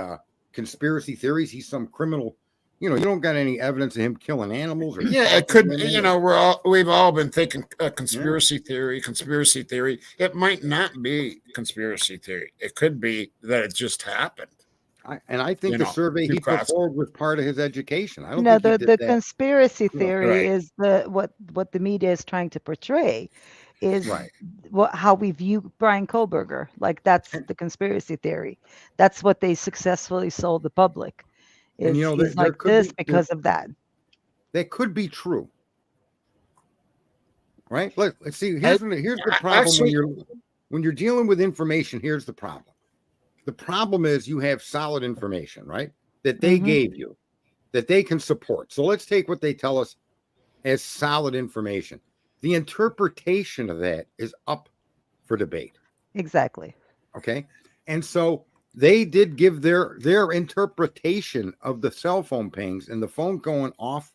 S3: conspiracy theories. He's some criminal. You don't got any evidence of him killing animals or
S1: it could. We've all been thinking conspiracy theory. It might not be conspiracy theory. It could be that it just happened.
S3: I think the survey he put forward was part of his education. I don't think he did
S2: the
S3: that.
S2: conspiracy theory is what the media is trying to portray is how we view Brian Kohlberger. Like that's the conspiracy theory. That's what they successfully sold the public. Is he's like this because of that.
S3: That could be true. Right? Let's see. Here's the problem when you're dealing with information. Here's the problem. The problem is you have solid information, right? That they gave you, that they can support. So let's take what they tell us as solid information. The interpretation of that is up for debate.
S2: Exactly.
S3: Okay. And so they did give their interpretation of the cell phone pings and the phone going off,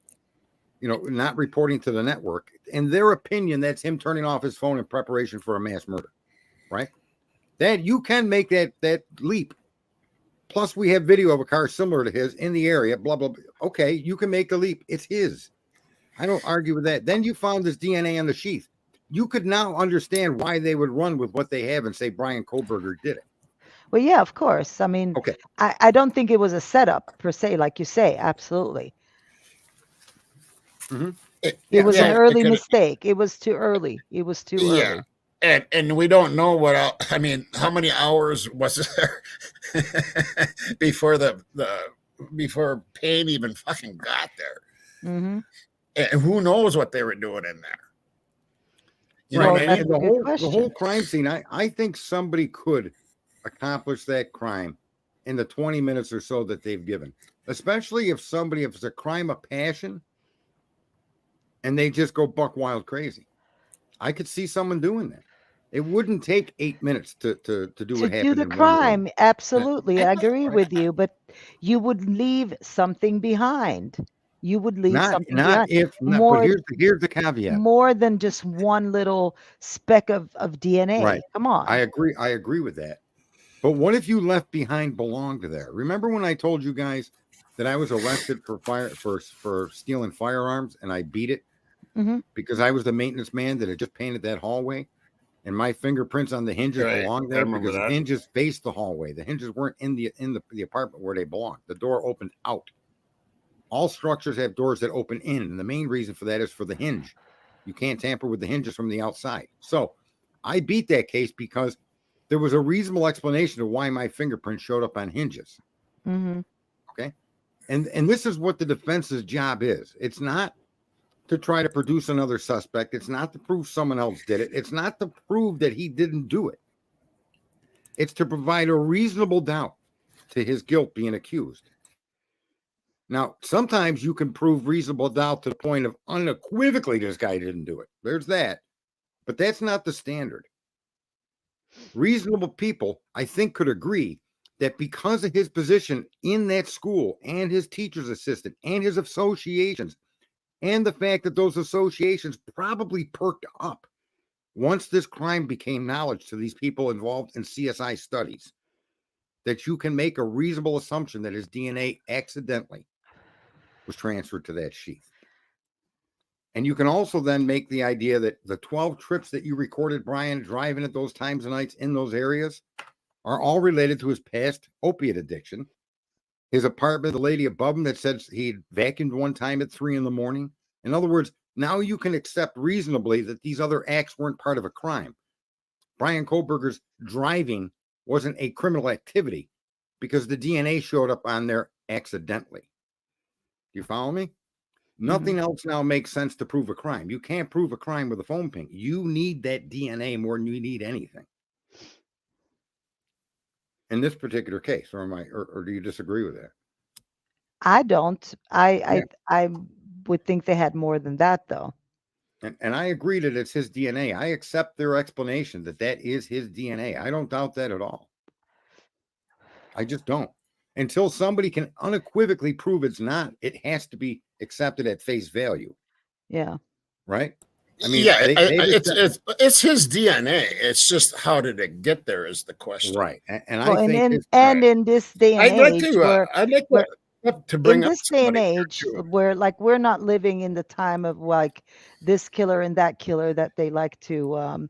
S3: not reporting to the network. In their opinion, that's him turning off his phone in preparation for a mass murder, right? That you can make that leap. Plus, we have video of a car similar to his in the area, blah, blah, blah. Okay, you can make the leap. It's his. I don't argue with that. Then you found this DNA on the sheath. You could now understand why they would run with what they have and say Brian Kohlberger did it.
S2: Well, yeah, of course. I mean, I don't think it was a setup per se, like you say. Absolutely.
S3: Mm-hmm.
S2: It was an early mistake. It was too early. It was too early.
S1: And we don't know how many hours was there before before Payne even fucking got there.
S2: Mm-hmm.
S1: And who knows what they were doing in there?
S3: The whole crime scene. I think somebody could accomplish that crime in the 20 minutes or so that they've given, especially if it's a crime of passion and they just go buck wild crazy. I could see someone doing that. It wouldn't take 8 minutes to do what happened. To do the
S2: crime, absolutely. I agree with you, but you would leave something behind. You would leave something behind.
S3: But here's the caveat.
S2: More than just one little speck of DNA.
S3: Right.
S2: Come on.
S3: I agree with that. But what if you left behind belonged there? Remember when I told you guys that I was arrested for stealing firearms and I beat it because I was the maintenance man that had just painted that hallway, and my fingerprints on the hinges belonged there because the hinges faced the hallway. The hinges weren't in the apartment where they belonged. The door opened out. All structures have doors that open in, and the main reason for that is for the hinge. You can't tamper with the hinges from the outside. So I beat that case because there was a reasonable explanation of why my fingerprint showed up on hinges.
S2: Mm-hmm.
S3: Okay. And this is what the defense's job is. It's not to try to produce another suspect. It's not to prove someone else did it. It's not to prove that he didn't do it. It's to provide a reasonable doubt to his guilt being accused. Now, sometimes you can prove reasonable doubt to the point of unequivocally this guy didn't do it. There's that. But that's not the standard. Reasonable people, I think, could agree that because of his position in that school and his teacher's assistant and his associations and the fact that those associations probably perked up once this crime became knowledge to these people involved in CSI studies, that you can make a reasonable assumption that his DNA accidentally was transferred to that sheath. And you can also then make the idea that the 12 trips that you recorded Brian driving at those times and nights in those areas are all related to his past opiate addiction. His apartment, the lady above him that said he vacuumed one time at 3 a.m. In other words, Now you can accept reasonably that these other acts weren't part of a crime. Brian Kohlberger's driving wasn't a criminal activity because the DNA showed up on there accidentally. Do you follow me? Nothing else now makes sense to prove a crime. You can't prove a crime with a foam pink. You need that DNA more than you need anything. In this particular case, or do you disagree with that?
S2: I don't. I would think they had more than that, though.
S3: And I agree that it's his DNA. I accept their explanation that is his DNA. I don't doubt that at all. I just don't. Until somebody can unequivocally prove it's not, it has to be accepted at face value.
S2: Yeah.
S3: Right? I mean,
S1: yeah, it's his DNA. It's just how did it get there is the question.
S3: Right. And
S2: Well,
S3: I think
S2: in this day and age,
S1: I'd like to bring
S2: in
S1: up
S2: this day and
S1: somebody
S2: age where like we're not living in the time of like this killer and that killer that they like to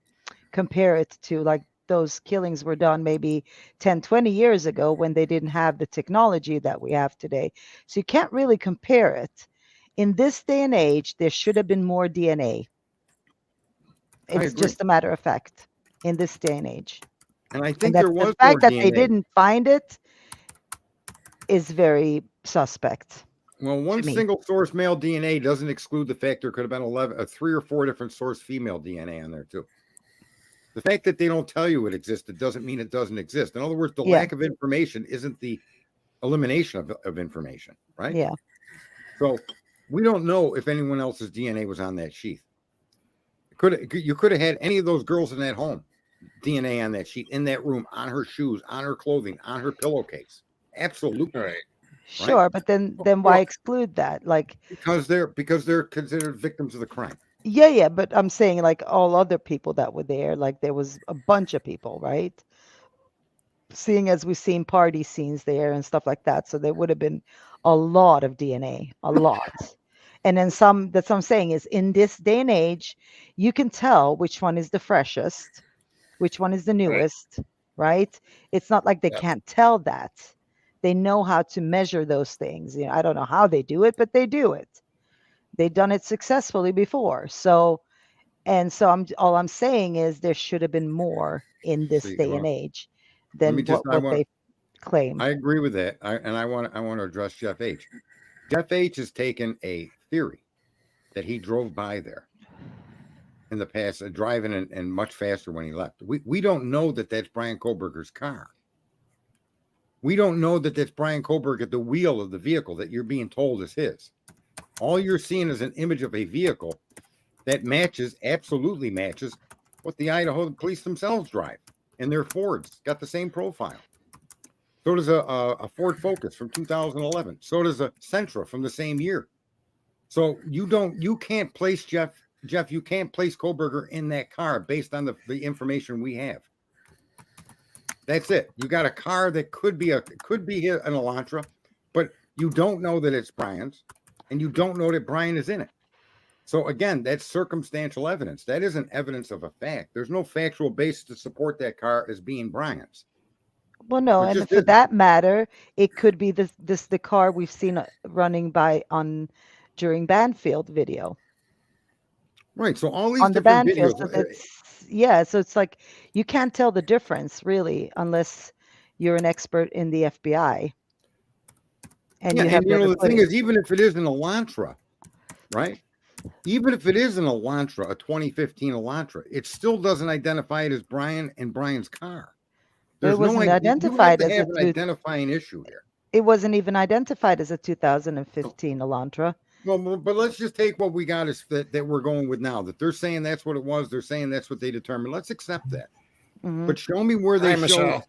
S2: compare it to, like those killings were done maybe 10, 20 years ago when they didn't have the technology that we have today. So you can't really compare it. In this day and age, there should have been more DNA. It's just a matter of fact in this day and age.
S3: And I think there was
S2: the fact that
S3: DNA.
S2: they didn't find it is very suspect.
S3: Well, one single source male DNA doesn't exclude the fact there could have been 3 or 4 different source female DNA on there too. The fact that they don't tell you it existed doesn't mean it doesn't exist. In other words, the lack of information isn't the elimination of information, right?
S2: Yeah.
S3: So we don't know if anyone else's DNA was on that sheath. You could have had any of those girls in that home, DNA on that sheet, in that room, on her shoes, on her clothing, on her pillowcase. Absolutely.
S1: Right.
S2: Sure, right? But then why exclude that? Like
S3: because they're considered victims of the crime.
S2: Yeah, but I'm saying like all other people that were there, like there was a bunch of people, right? Seeing as we've seen party scenes there and stuff like that, so there would have been a lot of DNA, a lot. And then that's what I'm saying is in this day and age, you can tell which one is the freshest, which one is the newest, right? It's not like they can't tell that. They know how to measure those things. You know, I don't know how they do it, but they do it. They've done it successfully before. So all I'm saying is there should have been more in this day and age than what they claim.
S3: I agree with that. I want to address Jeff H. Jeff H has taken a theory that he drove by there in the past, driving and much faster when he left. We don't know that that's Brian Kohlberger's car. We don't know that that's Brian Kohlberger at the wheel of the vehicle that you're being told is his. All you're seeing is an image of a vehicle that absolutely matches what the Idaho police themselves drive in their Fords. Got the same profile. So does a Ford Focus from 2011. So does a Sentra from the same year. So you can't place Jeff, you can't place Kohlberger in that car based on the information we have. That's it. You got a car that could be an Elantra, but you don't know that it's Brian's, and you don't know that Brian is in it. So again, that's circumstantial evidence. That isn't evidence of a fact. There's no factual basis to support that car as being Brian's.
S2: Well, no, and for that matter, it could be the car we've seen running by during Banfield video.
S3: Right. So all these
S2: on the
S3: different
S2: Banfield,
S3: videos.
S2: So it's like you can't tell the difference really unless you're an expert in the FBI. And
S3: the thing is, even if it is an Elantra, right? Even if it is an Elantra, a 2015 Elantra, it still doesn't identify it as Brian and Brian's car.
S2: It wasn't identified as
S3: an identifying issue here.
S2: It wasn't even identified as a 2015 Elantra.
S3: Well, but let's just take what we got is that we're going with now. That they're saying that's what it was. They're saying that's what they determined. Let's accept that. Mm-hmm. But show me where they show.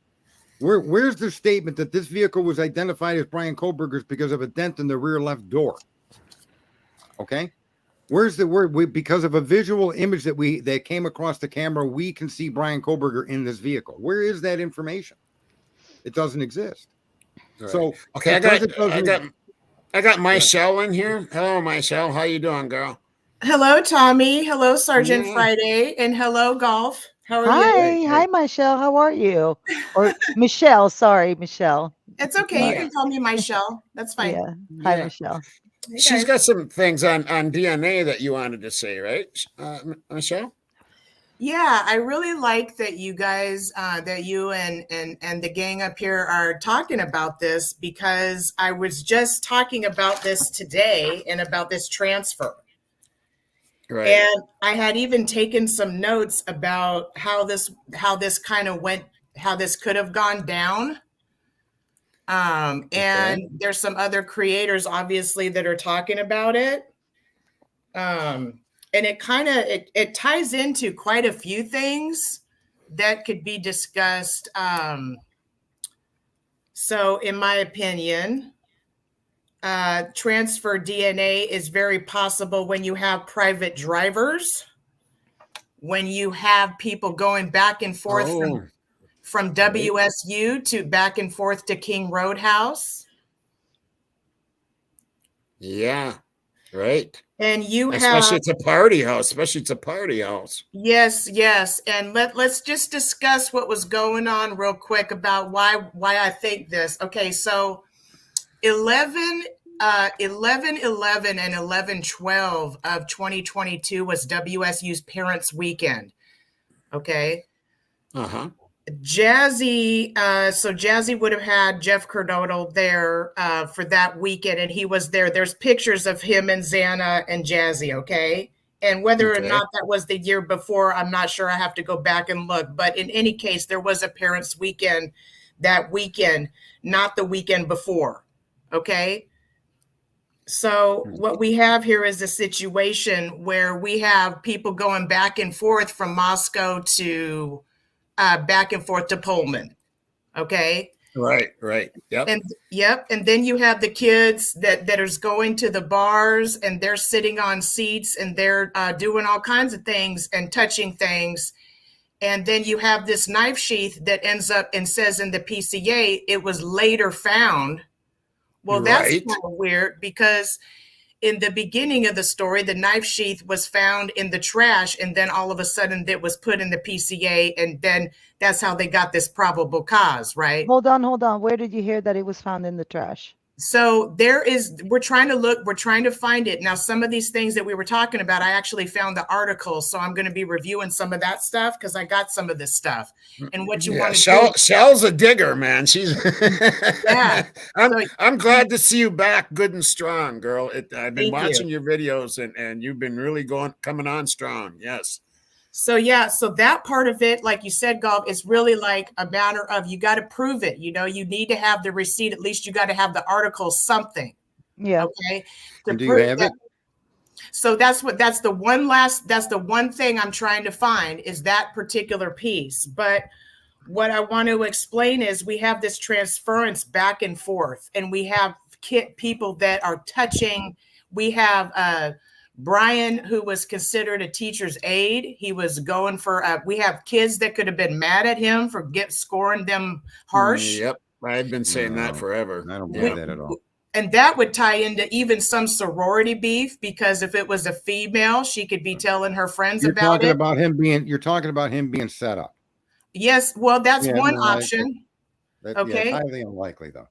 S3: Where's their statement that this vehicle was identified as Brian Kohlberger's because of a dent in the rear left door? Okay. Where's the word? Because of a visual image that came across the camera, we can see Brian Kohlberger in this vehicle. Where is that information? It doesn't exist. Right. So
S1: okay, I got Michelle in here. Hello, Michelle. How you doing, girl?
S4: Hello, Tommy. Hello, Sergeant Friday, and hello, Golf. How are you?
S2: Hi, Michelle. How are you? Or Michelle. Sorry, Michelle.
S4: It's okay. You can call me Michelle. That's fine.
S2: Yeah. Hi, Michelle.
S4: Hey,
S1: She's
S4: guys.
S1: got some things on DNA that you wanted to say, right, Michelle?
S4: Yeah, I really like that you guys, that you and the gang up here are talking about this, because I was just talking about this today and about this transfer.
S1: Right.
S4: And I had even taken some notes about how this kind of went, how this could have gone down. And there's some other creators, obviously, that are talking about it. And it kind of it ties into quite a few things that could be discussed. So, in my opinion, transfer DNA is very possible when you have private drivers, when you have people going back and forth from WSU to back and forth to King Roadhouse.
S1: Yeah, right.
S4: And you
S1: Especially
S4: have,
S1: it's a party house. Especially it's a party house.
S4: yes. And let's just discuss what was going on real quick about why I think this. Okay, so 11/11 and 11/12 of 2022 was WSU's Parents Weekend. Okay.
S1: Uh-huh.
S4: Jazzy, so Jazzy would have had Jeff Cordodal there for that weekend, and he was there. There's pictures of him and Xana and Jazzy, okay? And whether or not that was the year before, I'm not sure. I have to go back and look. But in any case, there was a parents' weekend that weekend, not the weekend before, okay? So what we have here is a situation where we have people going back and forth from Moscow to back and forth to Pullman. Okay.
S1: Right. Yep.
S4: And then you have the kids that is going to the bars, and they're sitting on seats, and they're doing all kinds of things and touching things. And then you have this knife sheath that ends up and says in the PCA, it was later found. Well, that's kind of weird, because in the beginning of the story, the knife sheath was found in the trash, and then all of a sudden it was put in the PCA, and then that's how they got this probable cause, right?
S2: Hold on. Where did you hear that it was found in the trash?
S4: So we're trying to find it. Now, some of these things that we were talking about, I actually found the article. So I'm going to be reviewing some of that stuff, because I got some of this stuff. And what you want to do.
S1: Shell's a digger, man. She's
S4: yeah.
S1: I'm glad to see you back good and strong, girl. I've been watching
S4: your
S1: videos, and you've been really coming on strong. Yes.
S4: So that part of it, like you said, Golf, is really like a matter of, you got to prove it. You need to have the receipt. At least you got to have the article, something.
S2: Yeah.
S4: Okay.
S3: Do you have it?
S4: So that's the one thing I'm trying to find, is that particular piece. But what I want to explain is, we have this transference back and forth, and we have people that are touching. We have Brian, who was considered a teacher's aide. He was going for, we have kids that could have been mad at him for scoring them harsh.
S1: Yep. I've been saying that forever.
S3: I don't believe that at all.
S4: And that would tie into even some sorority beef, because if it was a female, she could be telling her friends about it.
S3: You're talking about him being set up.
S4: Yes. Well, that's one option. Okay.
S3: Highly unlikely, though.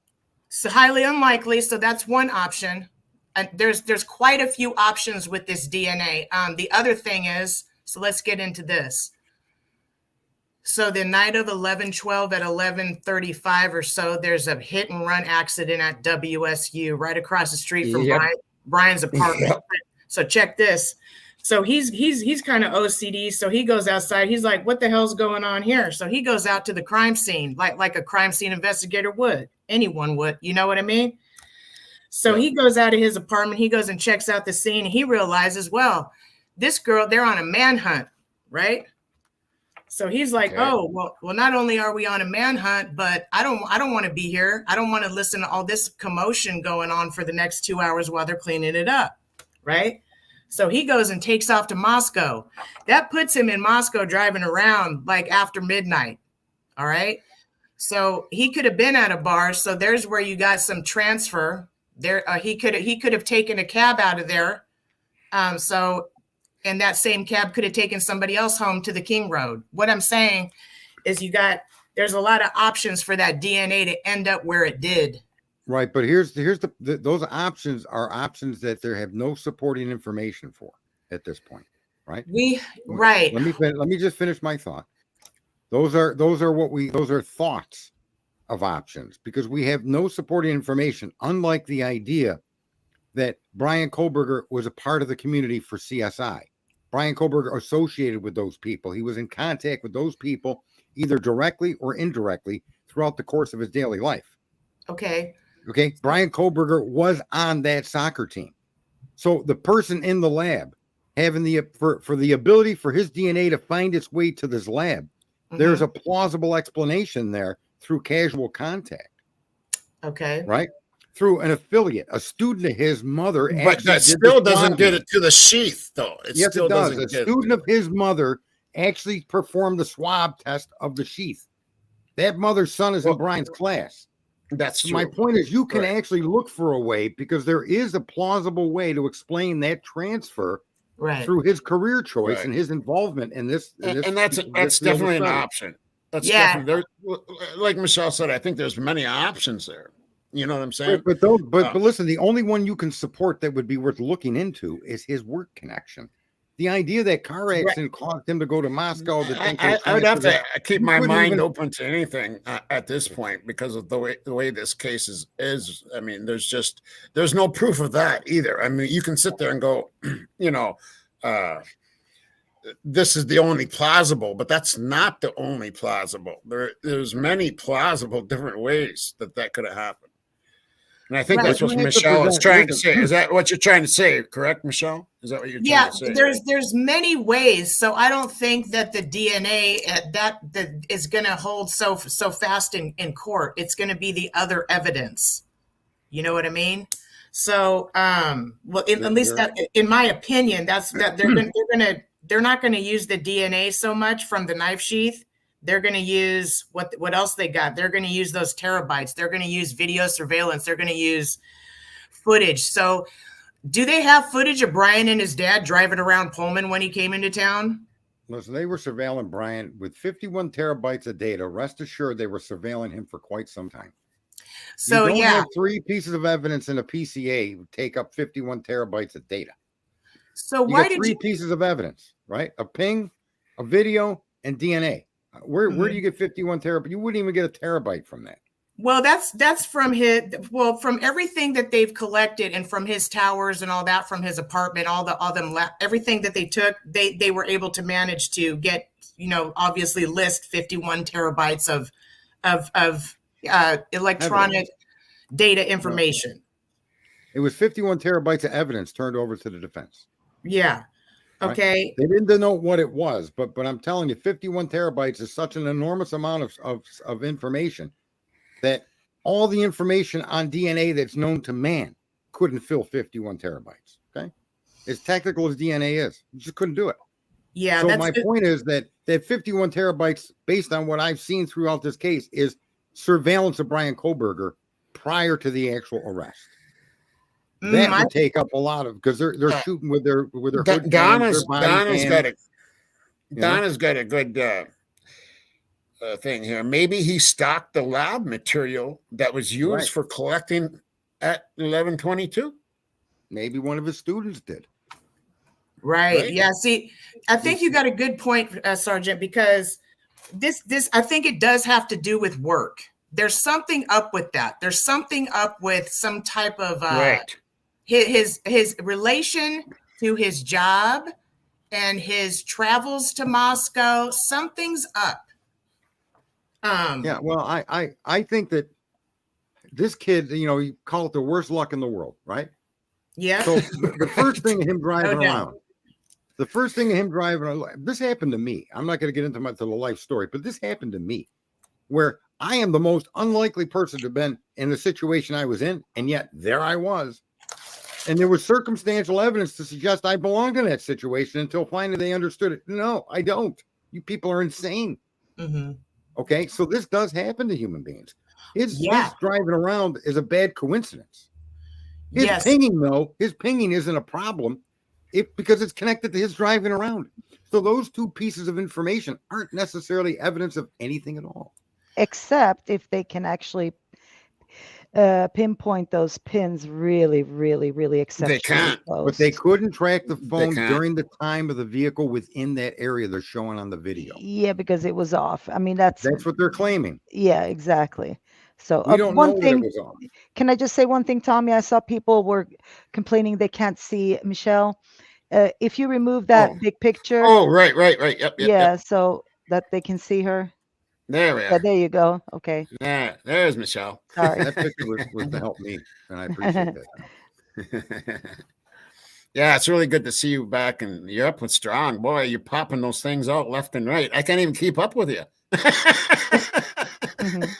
S4: So highly unlikely. So that's one option. And there's quite a few options with this DNA. The other thing is, so let's get into this. So the night of 11/12 at 11:35 or so, there's a hit and run accident at WSU right across the street from Brian's apartment. Yep. So check this. So he's kind of OCD. So he goes outside. He's like, what the hell's going on here? So he goes out to the crime scene, like a crime scene investigator would. Anyone would. You know what I mean? So he goes out of his apartment. He goes and checks out the scene. And he realizes, well, this girl, they're on a manhunt, right? So he's like, oh, well, not only are we on a manhunt, but I don't want to be here. I don't want to listen to all this commotion going on for the next 2 hours while they're cleaning it up, right? So he goes and takes off to Moscow. That puts him in Moscow driving around like after midnight, all right? So he could have been at a bar. So there's where you got some transfer. There, he could have taken a cab out of there. And that same cab could have taken somebody else home to the King Road. What I'm saying is, there's a lot of options for that DNA to end up where it did.
S3: Right, but here's the those options are options that there have no supporting information for at this point, right?
S4: Right.
S3: Let me just finish my thought. Those are thoughts of options because we have no supporting information, unlike the idea that Brian Kohlberger was a part of the community for CSI. Brian Kohlberger associated with those people. He was in contact with those people either directly or indirectly throughout the course of his daily life.
S4: Okay.
S3: Okay. Brian Kohlberger was on that soccer team. So the person in the lab having for the ability for his DNA to find its way to this lab, there's a plausible explanation there through casual contact.
S4: Okay.
S3: Right? Through an affiliate, a student of his mother.
S1: But that still doesn't get it to the sheath, though.
S3: Yes, it does. A student of his mother actually performed the swab test of the sheath. That mother's son is in Brian's class.
S1: That's true.
S3: My point is you can actually look for a way because there is a plausible way to explain that transfer through his career choice and his involvement in this.
S1: And that's definitely an option. That's definitely, like Michelle said, I think there's many options there. You know what I'm saying?
S3: But listen, the only one you can support that would be worth looking into is his work connection. The idea that car accident caused him to go to Moscow.
S1: I would have to keep my mind open to anything at this point because of the way this case is. I mean, there's no proof of that either. I mean, you can sit there and go, you know, this is the only plausible, but that's not the only plausible. There's many plausible different ways that could have happened. And I think that's what Michelle is trying to say. Is that what you're trying to say? Correct, Michelle? Is that what you're trying to say?
S4: Yeah, there's many ways. So I don't think that the DNA that is going to hold so fast in court. It's going to be the other evidence. You know what I mean? So, well, at least that, in my opinion, that's that they're not going to use the DNA so much from the knife sheath. They're going to use what else they got. They're going to use those terabytes. They're going to use video surveillance. They're going to use footage. So do they have footage of Brian and his dad driving around Pullman when he came into town?
S3: Listen, they were surveilling Brian with 51 terabytes of data. Rest assured, they were surveilling him for quite some time.
S4: So
S3: you don't have 3 pieces of evidence in a PCA who take up 51 terabytes of data.
S4: So why did
S3: 3 pieces of evidence, right? A ping, a video, and DNA. Where do you get 51 terabytes? You wouldn't even get a terabyte from that.
S4: Well, that's from from everything that they've collected and from his towers and all that, from his apartment, everything that they took, they were able to manage to get, obviously list 51 terabytes of electronic data information.
S3: It was 51 terabytes of evidence turned over to the defense.
S4: Yeah. Okay.
S3: Right? They didn't denote what it was, but I'm telling you, 51 terabytes is such an enormous amount of information that all the information on DNA that's known to man couldn't fill 51 terabytes. Okay. As technical as DNA is, you just couldn't do it.
S4: Yeah.
S3: So my point is that 51 terabytes, based on what I've seen throughout this case, is surveillance of Brian Kohlberger prior to the actual arrest. That would take up a lot of because they're shooting with their
S1: Donna's got a good thing here. Maybe he stocked the lab material that was used for collecting at 1122.
S3: Maybe one of his students did.
S4: Right. Yeah. See, I think you got a good point, Sergeant, because this I think it does have to do with work. There's something up with that. There's something up with some type of his relation to his job and his travels to Moscow. Something's up.
S3: Well, I think that this kid, you call it the worst luck in the world, right?
S4: Yeah.
S3: So the first thing of him driving around, this happened to me. I'm not going to get into the life story, but this happened to me where I am the most unlikely person to have been in the situation I was in. And yet there I was. And there was circumstantial evidence to suggest I belonged in that situation until finally they understood it. No, I don't. You people are insane.
S4: Mm-hmm.
S3: Okay. So this does happen to human beings. His driving around is a bad coincidence. His pinging isn't a problem because it's connected to his driving around. So those 2 pieces of information aren't necessarily evidence of anything at all.
S2: Except if they can actually pinpoint those pins really, really, really exceptionally
S1: can't,
S2: close.
S3: But they couldn't track the phone
S1: can't.
S3: during the time of the vehicle within that area they're showing on the video.
S2: Yeah, because it was off. I mean, that's
S3: what they're claiming.
S2: yeah, exactly. So
S3: We don't know
S2: one
S3: that
S2: thing,
S3: it was off.
S2: can I just say one thing, Tommy? I saw people were complaining they can't see Michelle. If you remove that
S1: Oh.
S2: big picture,
S1: Oh, right. Yep.
S2: yeah, so that they can see her.
S1: There we
S2: Yeah,
S1: are.
S2: there you go. Okay,
S1: There's Michelle.
S2: sorry.
S3: That picture was to help me, and I appreciate that.
S1: Yeah, it's really good to see you back, and you're up with strong. Boy, you're popping those things out left and right. I can't even keep up with you.
S2: Mhm.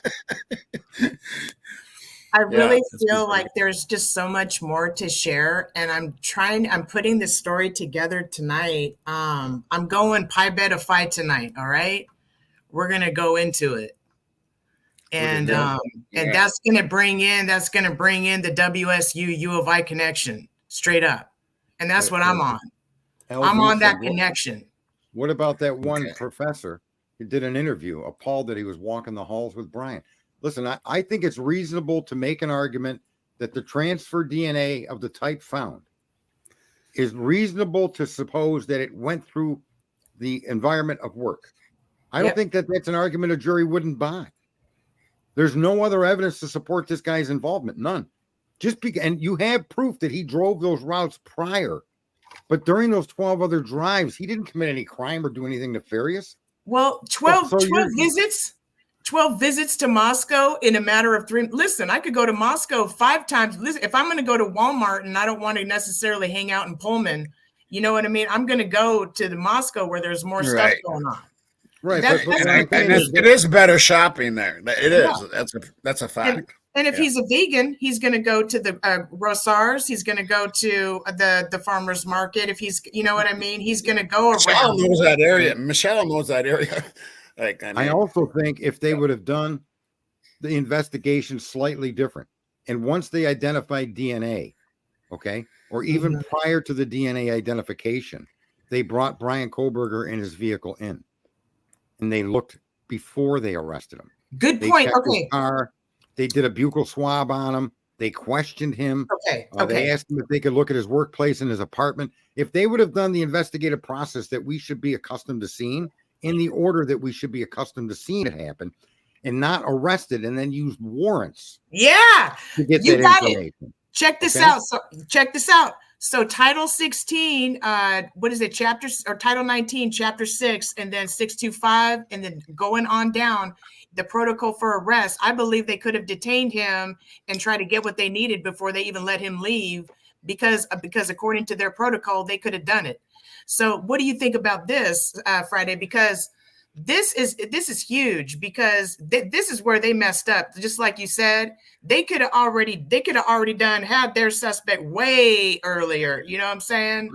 S4: I really
S1: that's
S4: feel
S1: good.
S4: like there's just so much more to share, and I'm putting this story together tonight. I'm going pie bet a fight tonight. All right, we're gonna go into it, and
S3: that.
S4: and that's gonna bring in the WSU U of I connection straight up, and that's what I'm on. I'm on that connection.
S3: What about that one
S1: Okay.
S3: professor who did an interview, appalled that he was walking the halls with Brian? Listen, I think it's reasonable to make an argument that the transfer DNA of the type found is reasonable to suppose that it went through the environment of work. I don't think that that's an argument a jury wouldn't buy. There's no other evidence to support this guy's involvement. None. And you have proof that he drove those routes prior, but during those 12 other drives, he didn't commit any crime or do anything nefarious.
S4: Well, 12 visits. 12 visits to Moscow in a matter of 3. Listen, I could go to Moscow 5 times. Listen, if I'm going to go to Walmart and I don't want to necessarily hang out in Pullman, you know what I mean? I'm going to go to the Moscow where there's more stuff going on.
S3: Right.
S1: It is better shopping there. It is. Yeah. That's a fact.
S4: And if he's a vegan, he's going to go to the Rosars. He's going to go to the farmer's market. If he's, you know what I mean? He's going to go around.
S1: Michelle knows that area. Michelle knows that area. Like,
S3: I also think if they would have done the investigation slightly different, and once they identified DNA, okay, or even prior to the DNA identification, they brought Brian Kohlberger and his vehicle in, and they looked before they arrested him.
S4: Good point. Okay.
S3: They did a buccal swab on him. They questioned him.
S4: Okay.
S3: They asked him if they could look at his workplace and his apartment. If they would have done the investigative process that we should be accustomed to seeing, in the order that we should be accustomed to seeing it happen, and not arrested and then used warrants.
S4: Yeah.
S3: To get that information.
S4: It. Check this out. So check this out. So Title 16, what is it? Title 19, Chapter 6, and then 625, and then going on down, the protocol for arrest. I believe they could have detained him and tried to get what they needed before they even let him leave, because according to their protocol, they could have done it. So what do you think about this, Friday? Because this is huge, because this is where they messed up. Just like you said, they could have already had their suspect way earlier. You know what I'm saying?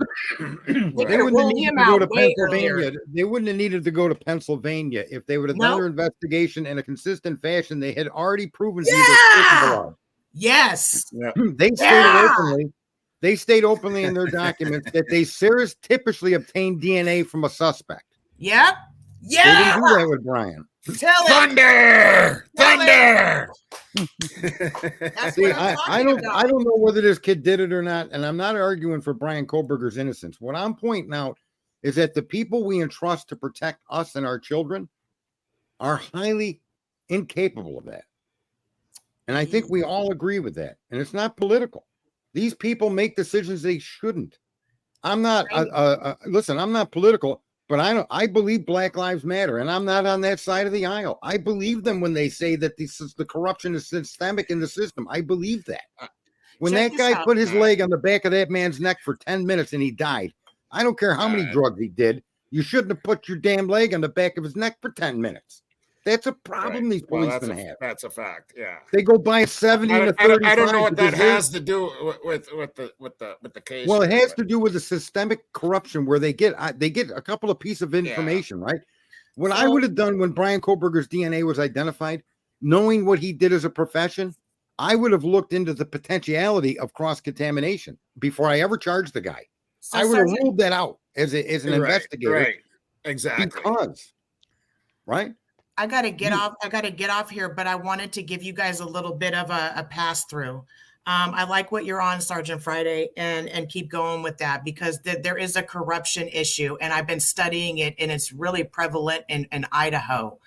S4: They could have ruled him out way earlier.
S3: They wouldn't have needed to go to Pennsylvania if they would have done their investigation in a consistent fashion. They had already proven he was capable of.
S4: Yes.
S1: Yeah.
S3: They stated openly in their documents that they surreptitiously obtained DNA from a suspect.
S4: Yep. Yeah.
S3: They didn't do that with Brian.
S1: Thunder!
S3: See, I don't know whether this kid did it or not, and I'm not arguing for Brian Kohlberger's innocence. What I'm pointing out is that the people we entrust to protect us and our children are highly incapable of that. And I think we all agree with that. And it's not political. These people make decisions they shouldn't. I'm not listen, I'm not political, but I believe Black Lives Matter, and I'm not on that side of the aisle. I believe them when they say that the corruption is systemic in the system. I believe that. When that guy put his leg on the back of that man's neck for 10 minutes and he died, I don't care how many drugs he did, you shouldn't have put your damn leg on the back of his neck for 10 minutes. That's a problem these policemen have.
S1: That's a fact. Yeah.
S3: They go by 70 to 35.
S1: I don't know what that has to do with the case.
S3: Well, it has to do with the systemic corruption where they get a couple of pieces of information, right? What I would have done when Brian Kohlberger's DNA was identified, knowing what he did as a profession, I would have looked into the potentiality of cross-contamination before I ever charged the guy. I would have ruled that out as an investigator.
S1: Right. Exactly.
S3: Because, right?
S4: I got to get off. I got to get off here, but I wanted to give you guys a little bit of a pass through. I like what you're on, Sergeant Friday, and keep going with that, because there is a corruption issue, and I've been studying it, and it's really prevalent in Idaho.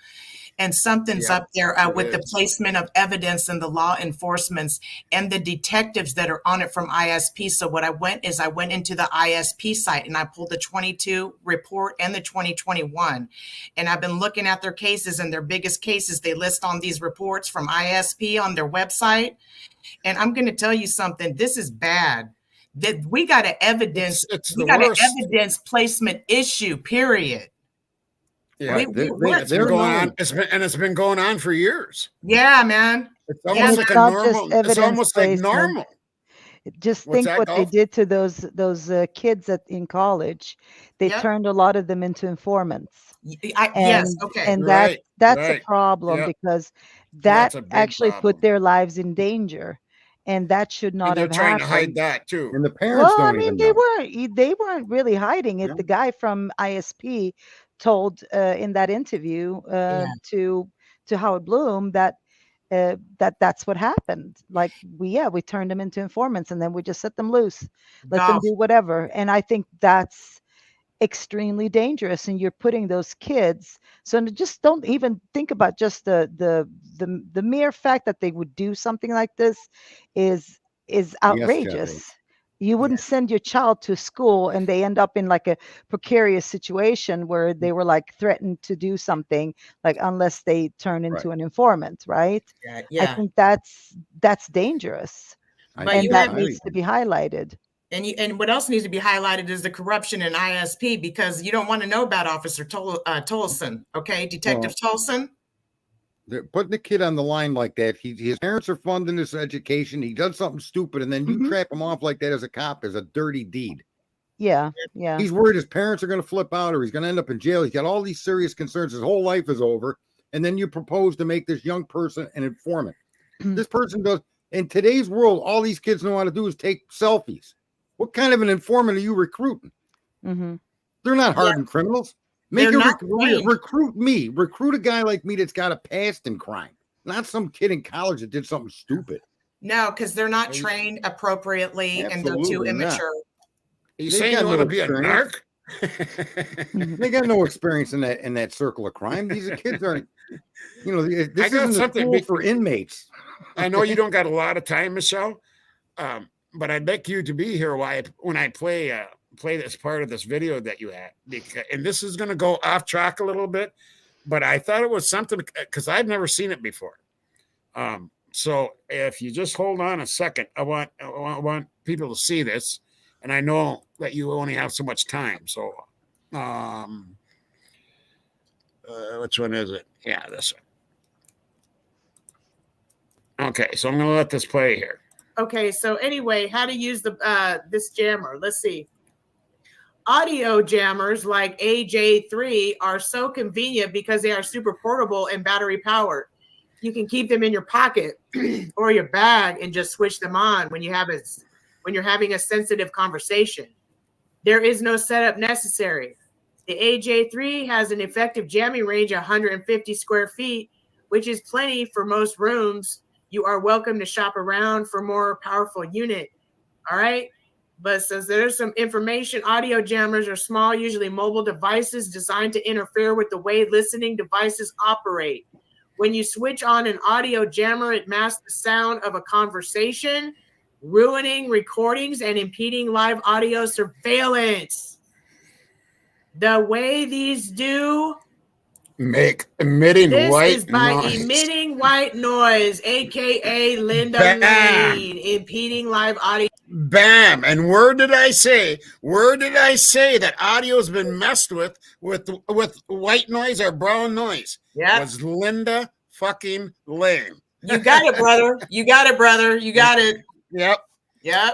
S4: And something's up there with the placement of evidence and the law enforcements and the detectives that are on it from ISP. So what I went into the ISP site and I pulled the 22 report and the 2021. And I've been looking at their cases, and their biggest cases they list on these reports from ISP on their website. And I'm going to tell you something. This is bad. That we got an evidence. We got an evidence placement issue. Period.
S1: Yeah, it's been going on. It's been going on for years.
S4: Yeah, man.
S1: It's almost like a normal. It's almost like normal.
S2: Just think what they did to those kids in college. They turned a lot of them into informants.
S4: Yes, okay.
S2: And that's a problem, because that actually put their lives in danger. And that should not have happened. They're trying to
S1: hide that too.
S3: And the parents
S2: they weren't really hiding it. Yeah. The guy from ISP told in that interview to Howard Bloom that that's what happened. Like we turned them into informants, and then we just set them loose, let them do whatever. And I think that's extremely dangerous, and you're putting those kids. So just don't even think about just the mere fact that they would do something like this is outrageous. Yes, you wouldn't send your child to school and they end up in like a precarious situation where they were like threatened to do something, like unless they turn into an informant, right? I think that's dangerous, and that needs to be highlighted.
S4: And what else needs to be highlighted is the corruption in ISP, because you don't want to know about Officer Tolson, okay? Detective Tolson.
S3: They're putting the kid on the line like that. His parents are funding his education. He does something stupid, and then you trap him off like that as a cop is a dirty deed.
S2: Yeah.
S3: He's worried his parents are going to flip out, or he's going to end up in jail. He's got all these serious concerns. His whole life is over. And then you propose to make this young person an informant. This person does. In today's world, all these kids know how to do is take selfies. What kind of an informant are you recruiting? They're not hardened criminals. Recruit me. Recruit a guy like me that's got a past in crime, not some kid in college that did something stupid.
S4: No, because they're not trained appropriately. Absolutely, and they're too immature.
S1: Are you saying you want to be a narc?
S3: They got no experience in that circle of crime. These kids aren't. This isn't something for inmates.
S1: I know you don't got a lot of time, Michelle, but I'd like you to be here when I play this part of this video that you had, and this is going to go off track a little bit, but I thought it was something because I've never seen it before. So if you just hold on a second, I want people to see this, and I know that you only have so much time. So, which one is it? Yeah, this one. Okay, so I'm going to let this play here.
S4: Okay, so anyway, how to use this jammer? Let's see. Audio jammers like AJ3 are so convenient because they are super portable and battery powered. You can keep them in your pocket or your bag and just switch them on when you're having a sensitive conversation. There is no setup necessary. The AJ3 has an effective jamming range of 150 square feet, which is plenty for most rooms. You are welcome to shop around for more powerful unit. All right. But since there's some information, audio jammers are small, usually mobile devices designed to interfere with the way listening devices operate. When you switch on an audio jammer, it masks the sound of a conversation, ruining recordings and impeding live audio surveillance. The way these do
S1: emitting white
S4: is by
S1: noise.
S4: Emitting white noise, aka Linda Lane, impeding live audio.
S1: Bam! And where did I say that audio's been messed with white noise or brown noise?
S4: Yeah,
S1: was Linda fucking Lane.
S4: You got it, brother. You got it.
S1: Yep.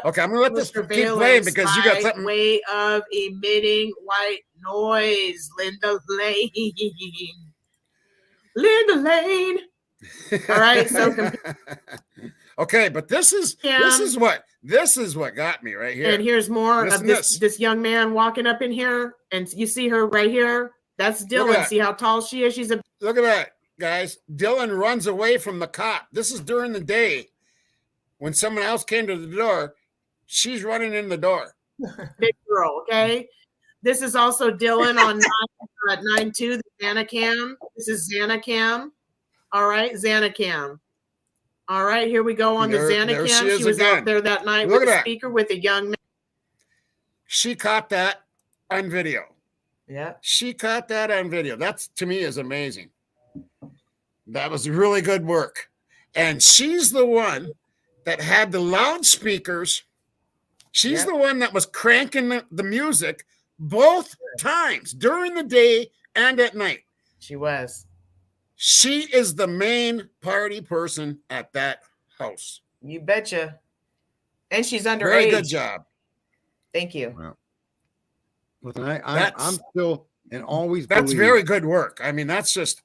S1: Okay, I'm gonna let this keep playing because you got something.
S4: Way of emitting white noise, Linda Lane. Linda Lane. All right, so
S1: okay, but this is what got me right here.
S4: And here's more of this young man walking up in here, and you see her right here. That's Dylan. See how tall she is? She's
S1: look at that. guys, Dylan runs away from the cop. This is during the day when someone else came to the door. She's running in the door.
S4: Big girl, okay? This is also Dylan on 9-2, the Xanacam. This is Xanacam. All right, Xanacam. All right, here we go on the Xanacam. She was out there that night with a speaker with a young man.
S1: She caught that on video.
S4: Yeah.
S1: She caught that on video. That's, to me, is amazing. That was really good work. And she's the one that had the loudspeakers. She's the one that was cranking the music both times, during the day and at night.
S4: She was.
S1: She is the main party person at that house.
S4: You betcha. And she's underage.
S1: Very good job.
S4: Thank you.
S3: Well, listen, I'm still and always.
S1: That's very good work. I mean, that's just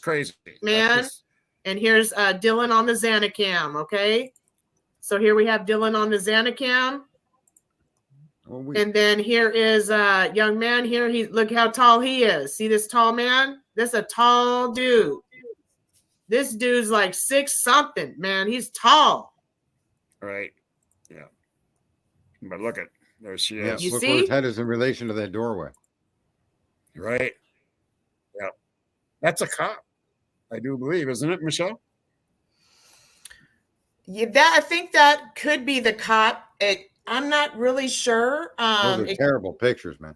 S1: crazy,
S4: man. And here's Dylan on the Xanacam. Okay, so here we have Dylan on the Xanacam. And then here is a young man here. Look how tall he is. See this tall man? This is a tall dude. This dude's like 6 something, man. He's tall.
S1: Right. Yeah. But look at there she
S3: is.
S4: You
S3: look
S4: see?
S3: where his head is in relation to that doorway.
S1: Right. Yeah. That's a cop, I do believe, isn't it, Michelle?
S4: Yeah, I think that could be the cop. I'm not really sure.
S3: Those are terrible pictures, man.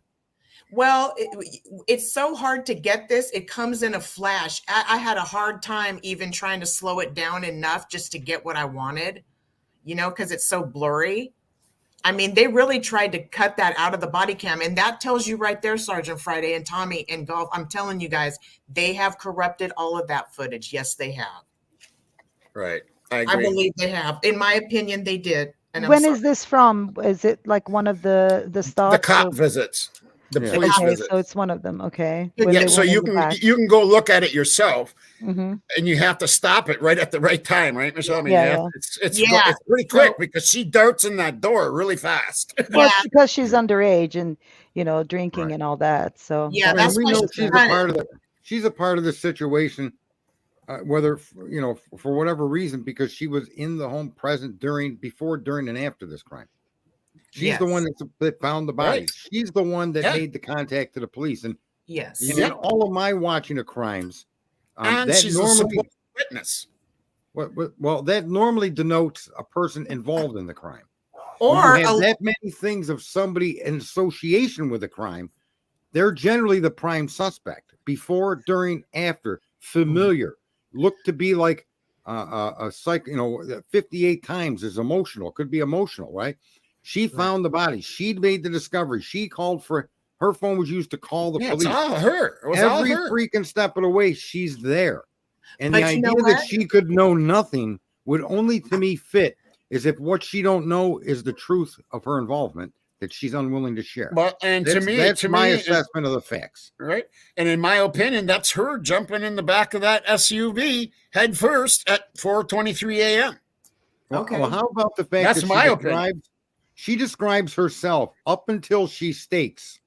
S4: Well, it's so hard to get this. It comes in a flash. I had a hard time even trying to slow it down enough just to get what I wanted, because it's so blurry. I mean, they really tried to cut that out of the body cam. And that tells you right there, Sergeant Friday and Tommy and Golf. I'm telling you guys, they have corrupted all of that footage. Yes, they have.
S1: Right.
S4: I believe they have. In my opinion, they did. And
S2: when is this from? Is it like one of the stops?
S1: The cop visits, the police visits.
S2: So it's one of them. Okay.
S1: Yeah. So you can go look at it yourself, and you have to stop it right at the right time, right, Michelle? I mean, it's pretty quick because she darts in that door really fast.
S2: Well, it's because she's underage and drinking and all that. So
S4: that's
S3: we know she's a part of she's a part of the situation. Whether for whatever reason, because she was in the home present before, during, and after this crime. She's the one that found the body. Right. She's the one that made the contact to the police. And in all of my watching of crimes,
S1: and
S3: that
S1: she's
S3: normally
S1: a witness.
S3: Well, that normally denotes a person involved in the crime.
S4: Or
S3: you have that many things of somebody in association with a crime, they're generally the prime suspect. Before, during, after, familiar. Look to be like a psych, 58 times is emotional. Could be emotional, right? She found the body. She made the discovery. She called for her phone was used to call the police.
S1: It's all her. It was
S3: every
S1: all her.
S3: freaking step of the way. She's there, and the idea that she could know nothing would only to me fit is if what she don't know is the truth of her involvement that she's unwilling to share.
S1: Well, and
S3: that's my assessment of the facts.
S1: Right. And in my opinion, that's her jumping in the back of that SUV head first at 4:23 a.m.
S3: Okay. Well, how about the fact
S1: that's my opinion.
S3: She describes herself up until she states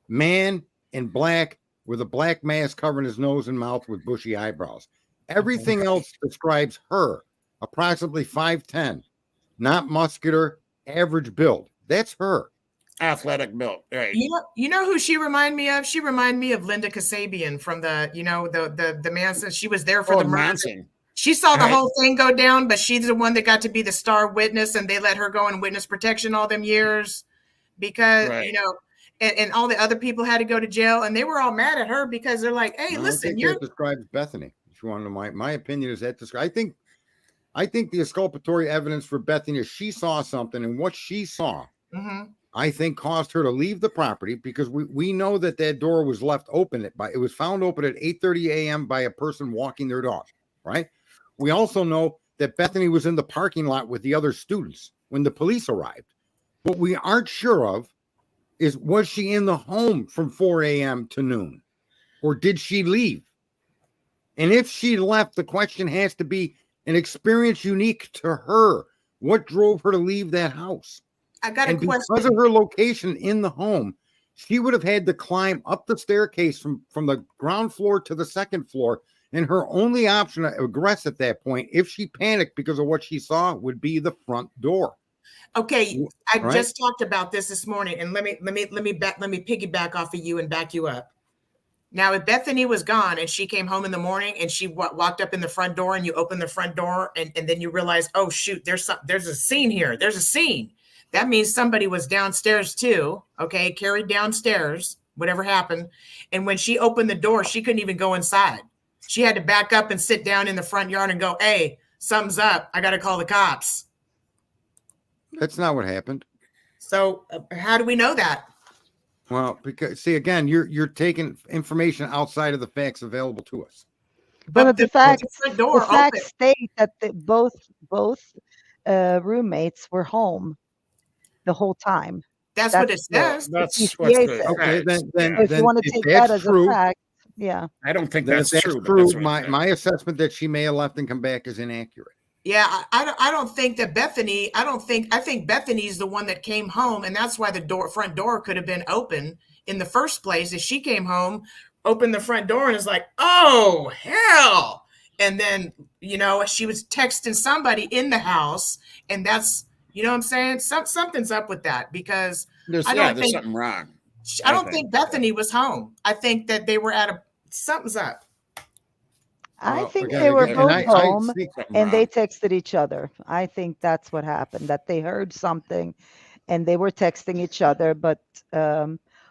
S3: man in black with a black mask covering his nose and mouth with bushy eyebrows. Everything else describes her approximately 5'10", not muscular, average build. That's her.
S1: Athletic build, right?
S4: You know who she reminded me of? She reminded me of Linda Kasabian from the Manson. She was there for the murder.
S1: Manson.
S4: She saw the whole thing go down, but she's the one that got to be the star witness, and they let her go in witness protection all them years because and all the other people had to go to jail, and they were all mad at her because they're like, "Hey, listen,
S3: that describes Bethany." If you want to know my opinion is that I think the exculpatory evidence for Bethany is she saw something, and what she saw. I think caused her to leave the property because we know that door was left open. It was found open at 8:30 a.m. by a person walking their dog, right? We also know that Bethany was in the parking lot with the other students when the police arrived. What we aren't sure of is, was she in the home from 4 a.m. to noon? Or did she leave? And if she left, the question has to be an experience unique to her. What drove her to leave that house?
S4: I got a question.
S3: Because of her location in the home, she would have had to climb up the staircase from the ground floor to the second floor And her only option to egress at that point, if she panicked because of what she saw, would be the front door.
S4: Okay, I
S3: Right.
S4: just talked about this morning, and let me piggyback off of you and back you up. Now, if Bethany was gone and she came home in the morning and she walked up in the front door and you open the front door and then you realize, oh shoot, there's a scene here. There's a scene. That means somebody was downstairs too. Okay, carried downstairs, whatever happened. And when she opened the door, she couldn't even go inside. She had to back up and sit down in the front yard and go, hey, something's up. I got to call the cops.
S3: That's not what happened.
S4: So how do we know that?
S3: Well, because see, again, you're taking information outside of the facts available to us.
S2: But the
S4: front
S2: facts
S4: door open.
S2: state that both roommates were home the whole time.
S4: That's what it says.
S1: That's
S2: PCA
S1: what's
S2: said.
S1: the
S3: Okay,
S1: facts.
S3: then
S2: So if you want to
S3: if
S2: take that
S3: that's
S2: as
S3: true,
S2: a fact, yeah.
S1: I don't think
S3: then
S1: that's
S3: if
S1: true.
S3: that's
S1: but
S3: true,
S1: that's what it says.
S3: my assessment that she may have left and come back is inaccurate.
S4: Yeah, I don't think that Bethany, I think Bethany's the one that came home, and that's why the front door could have been open in the first place. If she came home, opened the front door and is like, oh, hell. And then, she was texting somebody in the house, and that's, what I'm saying? Something's up with that because
S1: There's something wrong.
S4: I don't think Bethany was home. I think that they were something's up.
S2: I think they were both home and they texted each other. I think that's what happened, that they heard something and they were texting each other. But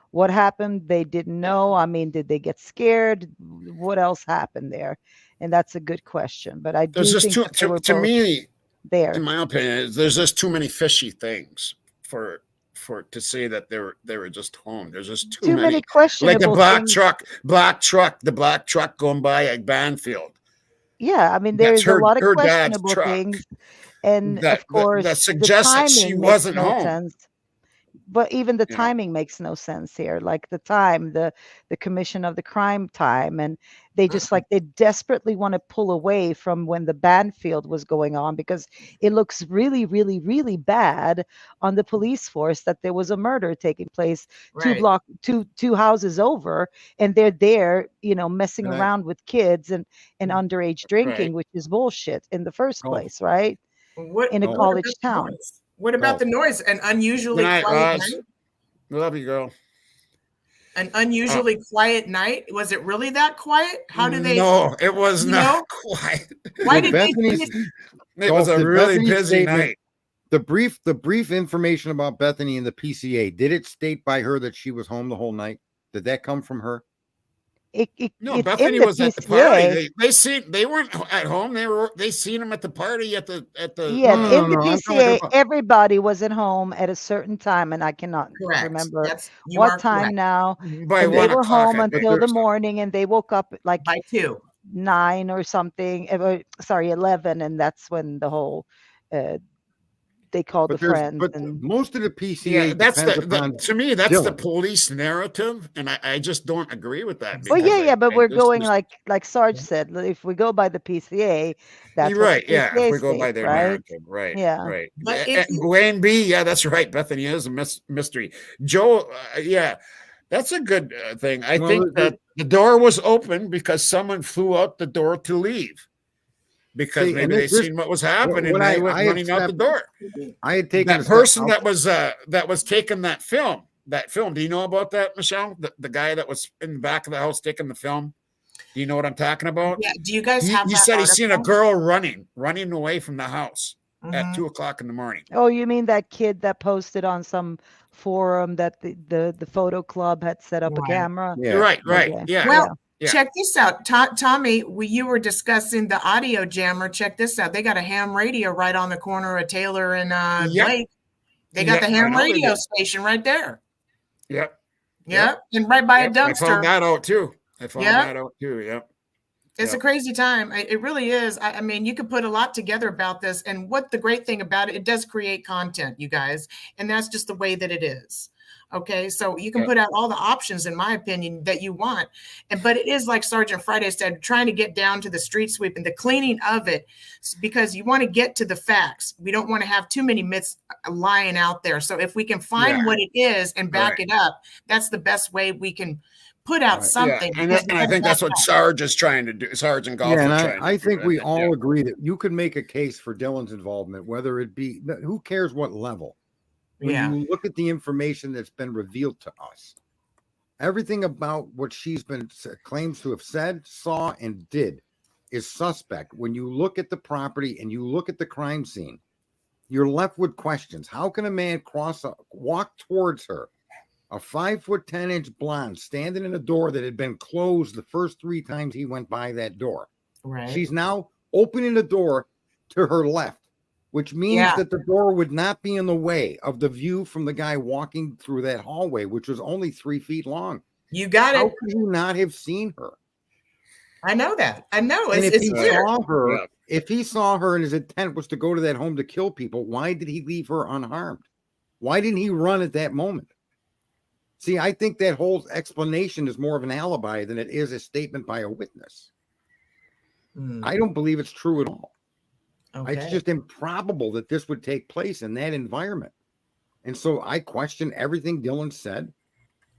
S2: what happened, they didn't know. I mean, did they get scared? What else happened there? And that's a good question. But I do
S1: There's just
S2: think
S1: to me,
S2: there.
S1: in my opinion, there's just too many fishy things for to say that they were just home. There's just too many
S2: questionable
S1: like the black
S2: things.
S1: truck going by at Banfield.
S2: Yeah, I mean, there's a lot of questionable things, and of course,
S1: that suggests that she wasn't home.
S2: Sense. But even the timing makes no sense here. Like the time, the commission of the crime time, and they just they desperately want to pull away from when the Banfield was going on because it looks really, really, really bad on the police force that there was a murder taking place two houses over, and they're there, messing around with kids and underage drinking, which is bullshit in the first place, right? In a college town.
S4: What about the noise? An unusually quiet night?
S1: Love you, girl.
S4: An unusually quiet night? Was it really that quiet? How do they?
S1: No, it was not quiet.
S4: Why did they?
S1: It was a really busy night.
S3: The brief information about Bethany and the PCA, did it state by her that she was home the whole night? Did that come from her?
S1: No, Bethany was at the party. They weren't at home. They seen them at the party at the
S2: in the PCA. Everybody was at home at a certain time, and I cannot remember what time now.
S1: By
S2: they were home until the morning, and they woke up by 9 or something. Sorry, 11, and that's when the whole. They called the friends.
S3: But most of the PCA,
S1: to me, that's the police narrative, and I just don't agree with that.
S2: Well, but we're going like Sarge said. If we go by the PCA, that's
S1: right.
S2: PCA
S1: if we go by their narrative, right?
S2: Yeah,
S1: right. But Wayne B, that's right. Bethany is a mystery. Joe, that's a good thing. I think that the door was open because someone flew out the door to leave. Because maybe they seen what was happening and they went running out the door.
S3: I had taken
S1: that person that was taking that film. Do you know about that, Michelle? The guy that was in the back of the house taking the film. Do you know what I'm talking about?
S4: Yeah. Do you guys have?
S1: He said he seen a girl running away from the house at 2:00 in the morning.
S2: Oh, you mean that kid that posted on some forum that the photo club had set up a camera?
S1: Yeah. Right.
S2: Okay.
S1: Yeah.
S4: Well. Yeah. Check this out, Tommy. You were discussing the audio jammer. Check this out. They got a ham radio right on the corner of Taylor and Blake. They got the ham radio station right there.
S1: Yep.
S4: Yep. And right by a dumpster.
S1: I found that out too. Yep.
S4: It's a crazy time. It really is. I mean, you could put a lot together about this. And what the great thing about it does create content, you guys. And that's just the way that it is. Okay, so you can put out all the options, in my opinion, that you want. But it is like Sergeant Friday said, trying to get down to the street sweep and the cleaning of it, because you want to get to the facts. We don't want to have too many myths lying out there. So if we can find what it is and back it up, that's the best way we can put out
S3: Right.
S4: something.
S1: and
S4: because
S1: I think that's what Sarge is trying to do. Sarge and Golf
S3: Yeah, and
S1: are trying
S3: I
S1: to do.
S3: think we
S1: and
S3: all
S1: yeah.
S3: agree that you could make a case for Dylan's involvement, whether it be who cares what level. When
S4: Yeah.
S3: you look at the information that's been revealed to us, everything about what she's been claims to have said, saw, and did is suspect. When you look at the property and you look at the crime scene, you're left with questions. How can a man walk towards her, a 5'10" blonde, standing in a door that had been closed the first 3 times he went by that door?
S4: Right.
S3: She's now opening the door to her left, which means
S4: Yeah.
S3: that the door would not be in the way of the view from the guy walking through that hallway, which was only 3 feet long.
S4: You got
S3: How
S4: it.
S3: could you not have seen her?
S4: I know that. I know.
S3: And if
S4: It's
S3: he
S4: weird.
S3: saw her,
S1: Yeah.
S3: if he saw her and his intent was to go to that home to kill people, why did he leave her unharmed? Why didn't he run at that moment? See, I think that whole explanation is more of an alibi than it is a statement by a witness. I don't believe it's true at all.
S4: Okay.
S3: It's just improbable that this would take place in that environment. And so I question everything Dylan said.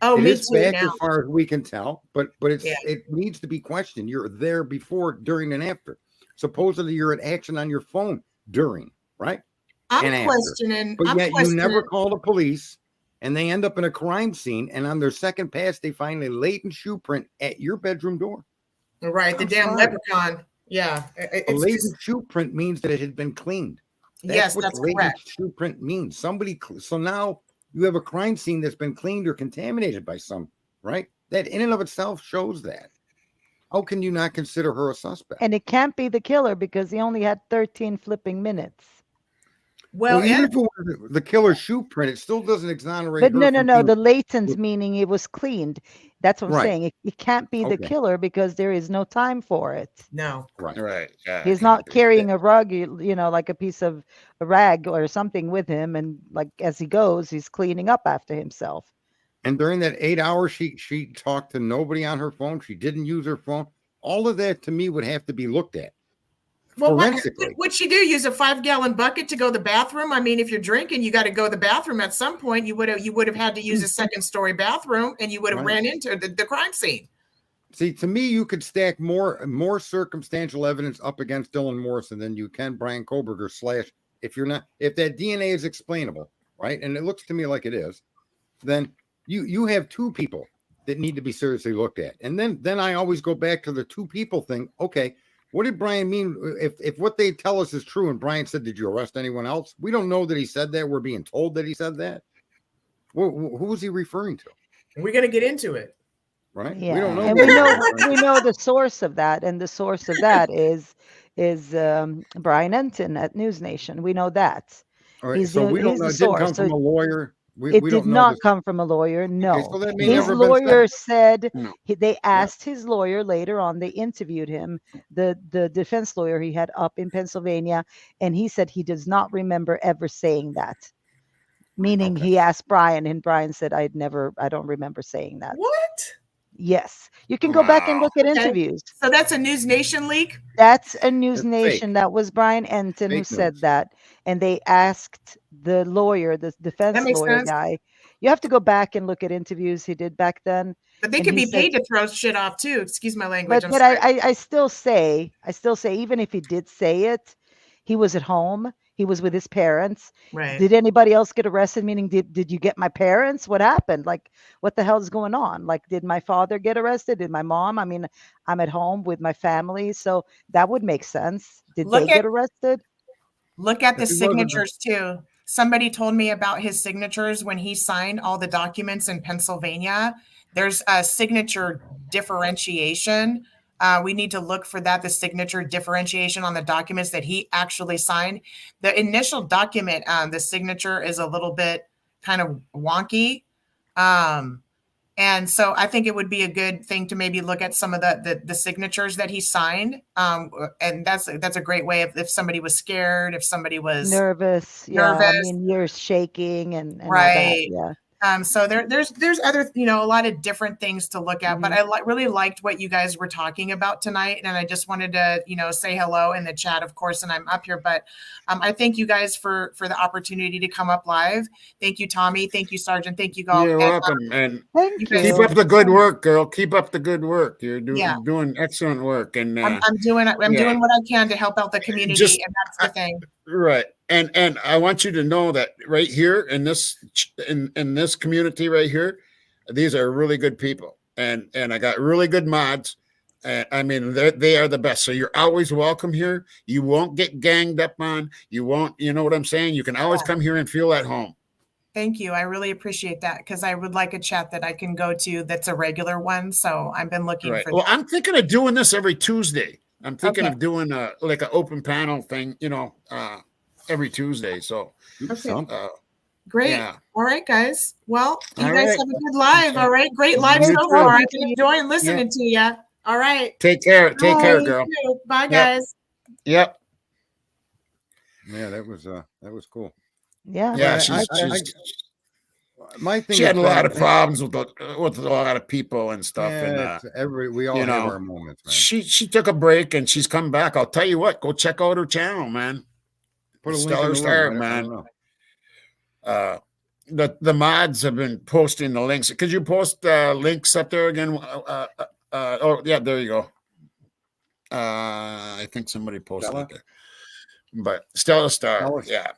S4: Oh,
S3: It
S4: me
S3: is
S4: too
S3: fact
S4: now.
S3: as far as we can tell, but
S4: Yeah.
S3: it needs to be questioned. You're there before, during, and after. Supposedly you're at action on your phone during, right?
S4: I'm
S3: and after.
S4: questioning.
S3: But
S4: I'm
S3: yet you never
S4: questioning-
S3: call the police, and they end up in a crime scene, and on their second pass they find a latent shoe print at your bedroom door.
S4: Right, the
S3: I'm
S4: damn
S3: sorry.
S4: leprechaun. Yeah,
S3: A
S4: it's
S3: latent
S4: just,
S3: shoe print means that it had been cleaned.
S4: yes,
S3: what
S4: that's
S3: latent
S4: correct.
S3: shoe print means. So now you have a crime scene that's been cleaned or contaminated by some, right? That in and of itself shows that. How can you not consider her a suspect?
S2: And it can't be the killer because he only had 13 flipping minutes.
S4: Well,
S3: even
S4: and
S3: if it was the killer's shoe print, it still doesn't exonerate
S2: But
S3: her.
S2: no,
S3: from
S2: the
S3: being-
S2: latent meaning it was cleaned. That's what I'm
S3: Right.
S2: saying. It can't be the
S3: Okay.
S2: killer because there is no time for it.
S4: no,
S3: Right.
S1: Right. Yeah, it
S2: He's
S1: can't
S2: not
S1: be.
S2: carrying a rug, like a piece of a rag or something with him, and like as he goes, he's cleaning up after himself.
S3: And during that 8 hours, she talked to nobody on her phone. She didn't use her phone. All of that to me would have to be looked at
S4: well,
S3: forensically.
S4: what'd she do? Use a 5-gallon bucket to go to the bathroom? I mean, if you're drinking, you got to go to the bathroom at some point. You would have had to use a second-story bathroom, and you would have
S3: Right.
S4: ran into the crime scene.
S3: See, to me, you could stack more circumstantial evidence up against Dylan Morrison than you can Brian Koberger / if that DNA is explainable, right? And it looks to me like it is, then you have 2 people that need to be seriously looked at. And then I always go back to the 2 people thing. Okay, what did Brian mean? If what they tell us is true, and Brian said, "Did you arrest anyone else?" We don't know that he said that. We're being told that he said that. Who was he referring to?
S4: We're gonna get into it.
S3: Right?
S2: Yeah,
S3: We don't know.
S2: and we know the source of that, and the source of that is Brian Enton at News Nation. We know that.
S3: All right,
S2: He's
S3: so
S2: the-
S3: we don't
S2: he's
S3: know.
S2: the
S3: It didn't come
S2: source.
S3: from
S2: So
S3: a lawyer.
S2: It
S3: We
S2: did
S3: don't know
S2: not
S3: this.
S2: come from a lawyer. No,
S3: so that may
S2: his
S3: never been
S2: lawyer said
S1: No.
S2: they asked his lawyer later on. They interviewed him, the defense lawyer he had up in Pennsylvania, and he said he does not remember ever saying that. Meaning
S3: Okay.
S2: he asked Brian, and Brian said, I don't remember saying that.
S4: What?
S2: Yes, you can go back and
S1: Wow.
S2: look at
S4: Okay.
S2: interviews.
S4: So that's a News Nation leak.
S2: That's a News
S3: It's
S2: Nation.
S3: fake.
S2: That was Brian Enton who
S3: Fake
S2: said
S3: news.
S2: that. And they asked the lawyer, the defense
S4: That makes
S2: lawyer
S4: sense.
S2: guy. You have to go back and look at interviews he did back then.
S4: But they
S2: And
S4: could
S2: he
S4: be
S2: said-
S4: paid to throw shit off too. Excuse my language.
S2: But
S4: I'm
S2: but
S4: sorry.
S2: I still say, even if he did say it, he was at home. He was with his parents.
S4: Right.
S2: Did anybody else get arrested? Meaning, did you get my parents? What happened? Like, what the hell is going on? Like, did my father get arrested? Did my mom? I mean, I'm at home with my family, so that would make sense. Did
S4: Look
S2: they
S4: at-
S2: get arrested?
S4: Look at the
S3: If he wasn't-
S4: signatures too. Somebody told me about his signatures when he signed all the documents in Pennsylvania. There's a signature differentiation. We need to look for that, the signature differentiation on the documents that he actually signed. The initial document, the signature is a little bit kind of wonky. And so I think it would be a good thing to maybe look at some of the signatures that he signed. And that's a great way if somebody was scared, if somebody was
S2: Nervous. Yeah. I
S4: nervous.
S2: mean, you're shaking and all that.
S4: Right.
S2: Yeah.
S4: So there's other, a lot of different things to look at, but I really liked what you guys were talking about tonight. And I just wanted to, say hello in the chat, of course, and I'm up here, but I thank you guys for the opportunity to come up live. Thank you, Tommy. Thank you, Sergeant. Thank you, Golf.
S1: You're welcome. And
S2: Thank you.
S1: keep up the good work, girl. Keep up the good work. You're doing excellent work. And
S4: I'm doing what I can to help out the community, and that's the thing.
S1: Right. And I want you to know that right here in this community right here, these are really good people, and I got really good mods. I mean, they are the best. So you're always welcome here. You won't get ganged up on. You won't. You know what I'm saying? You can always come here and feel at home.
S4: Thank you. I really appreciate that, because I would like a chat that I can go to that's a regular one. So I've been looking for.
S1: Well, I'm thinking of doing this every Tuesday. I'm thinking of doing like an open panel thing, every Tuesday. So
S4: great.
S1: Yeah.
S4: All right, guys. Well, you
S1: All
S4: guys
S1: right.
S4: have a good live. All right. Great live
S2: Great
S4: so far.
S2: talking
S4: I've
S2: to
S4: been
S2: you.
S4: enjoying listening to you. All right.
S1: Take care. Take care, girl.
S4: You too. Bye,
S1: Yep.
S4: guys.
S1: Yep.
S3: Yeah, that was cool.
S2: Yeah.
S1: Yeah.
S3: My thing
S1: She had a
S3: is
S1: lot of problems with a lot of people and stuff.
S3: Yeah,
S1: and
S3: we all have our moments, man.
S1: she took a break and she's come back. I'll tell you what, go check out her channel, man.
S3: Put a link
S1: Stellar
S3: in the
S1: Star,
S3: room. I
S1: man.
S3: don't know.
S1: The mods have been posting the links. Could you post links up there again? Oh yeah, there you go. I think somebody posted
S3: Stella?
S1: it there. But Stellar Star, yeah.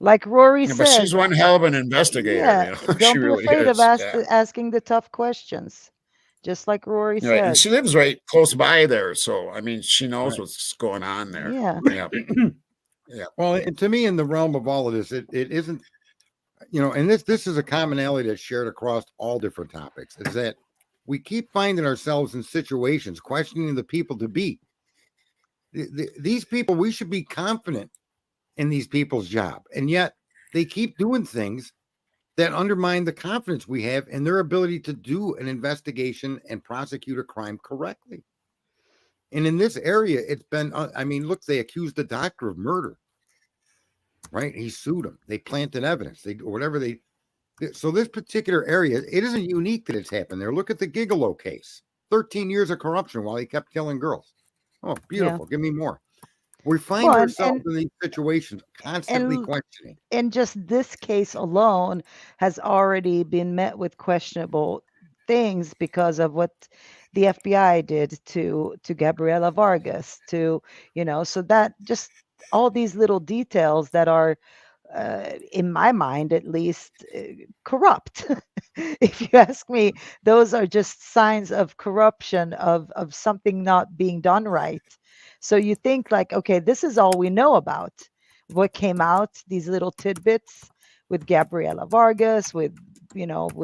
S2: Like Rory
S1: Yeah, but
S2: said,
S1: she's one hell of an investigator.
S2: yeah,
S1: She
S2: don't be
S1: really
S2: afraid
S1: is.
S2: of asking the tough questions. Just like Rory
S1: Right.
S2: said.
S1: And she lives right close by there. So, I mean, she knows
S3: Right.
S1: what's going on there.
S2: Yeah.
S1: Yeah. Yeah.
S3: Well, to me, in the realm of all of this, it isn't, and this is a commonality that's shared across all different topics, is that we keep finding ourselves in situations questioning the people to be. These people, we should be confident in these people's job, and yet they keep doing things that undermine the confidence we have in their ability to do an investigation and prosecute a crime correctly. And in this area, it's been, look, they accused the doctor of murder, right? He sued him. They planted evidence. So this particular area, it isn't unique that it's happened there. Look at the Gigolo case, 13 years of corruption while he kept killing girls. Oh, beautiful. Give me more. We find ourselves in these situations constantly questioning.
S2: And just this case alone has already been met with questionable things because of what the FBI did to Gabriela Vargas, so that just all these little details that are, in my mind at least, corrupt. If you ask me, those are just signs of corruption, of something not being done right. So you think like, okay, this is all we know about what came out, these little tidbits with Gabriela Vargas, with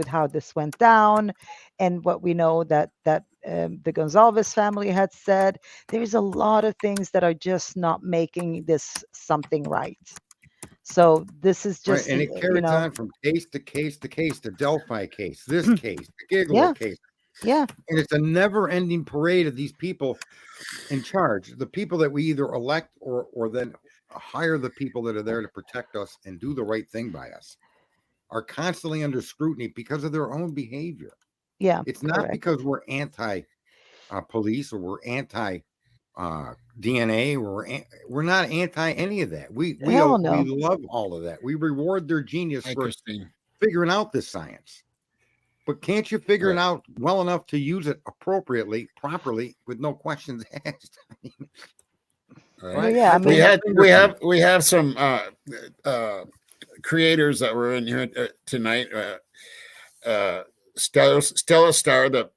S2: how this went down, and what we know that the Gonzalez family had said. There's a lot of things that are just not making this something right. So this is just,
S3: right, and it carries on from case to case to case, the Delphi case, this case, the Gigolo case.
S2: Yeah.
S3: And it's a never-ending parade of these people in charge, the people that we either elect or then hire, the people that are there to protect us and do the right thing by us, are constantly under scrutiny because of their own behavior.
S2: Yeah.
S3: It's not because we're anti-police or we're anti DNA, we're not anti any of that. We love all of that. We reward their genius for figuring out this science. But can't you figure it out well enough to use it appropriately, properly, with no questions asked?
S1: Right. Yeah, I mean, we have some creators that were in here tonight. Stella Star, that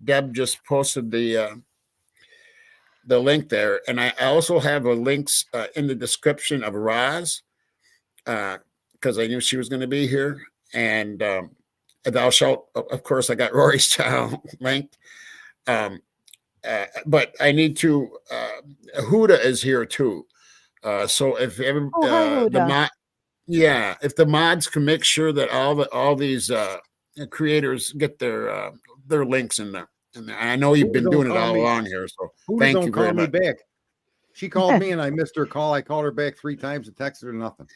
S1: Deb just posted the link there, and I also have a links in the description of Roz, because I knew she was going to be here, and thou shalt, of course, I got Rory's channel linked. But I need to. Huda is here too, so if if the mods can make sure that all these creators get their links in there. And I know you've been doing it all along here, so thank you very much.
S3: Back. She called me and I missed her call. I called her back 3 times and texted her nothing.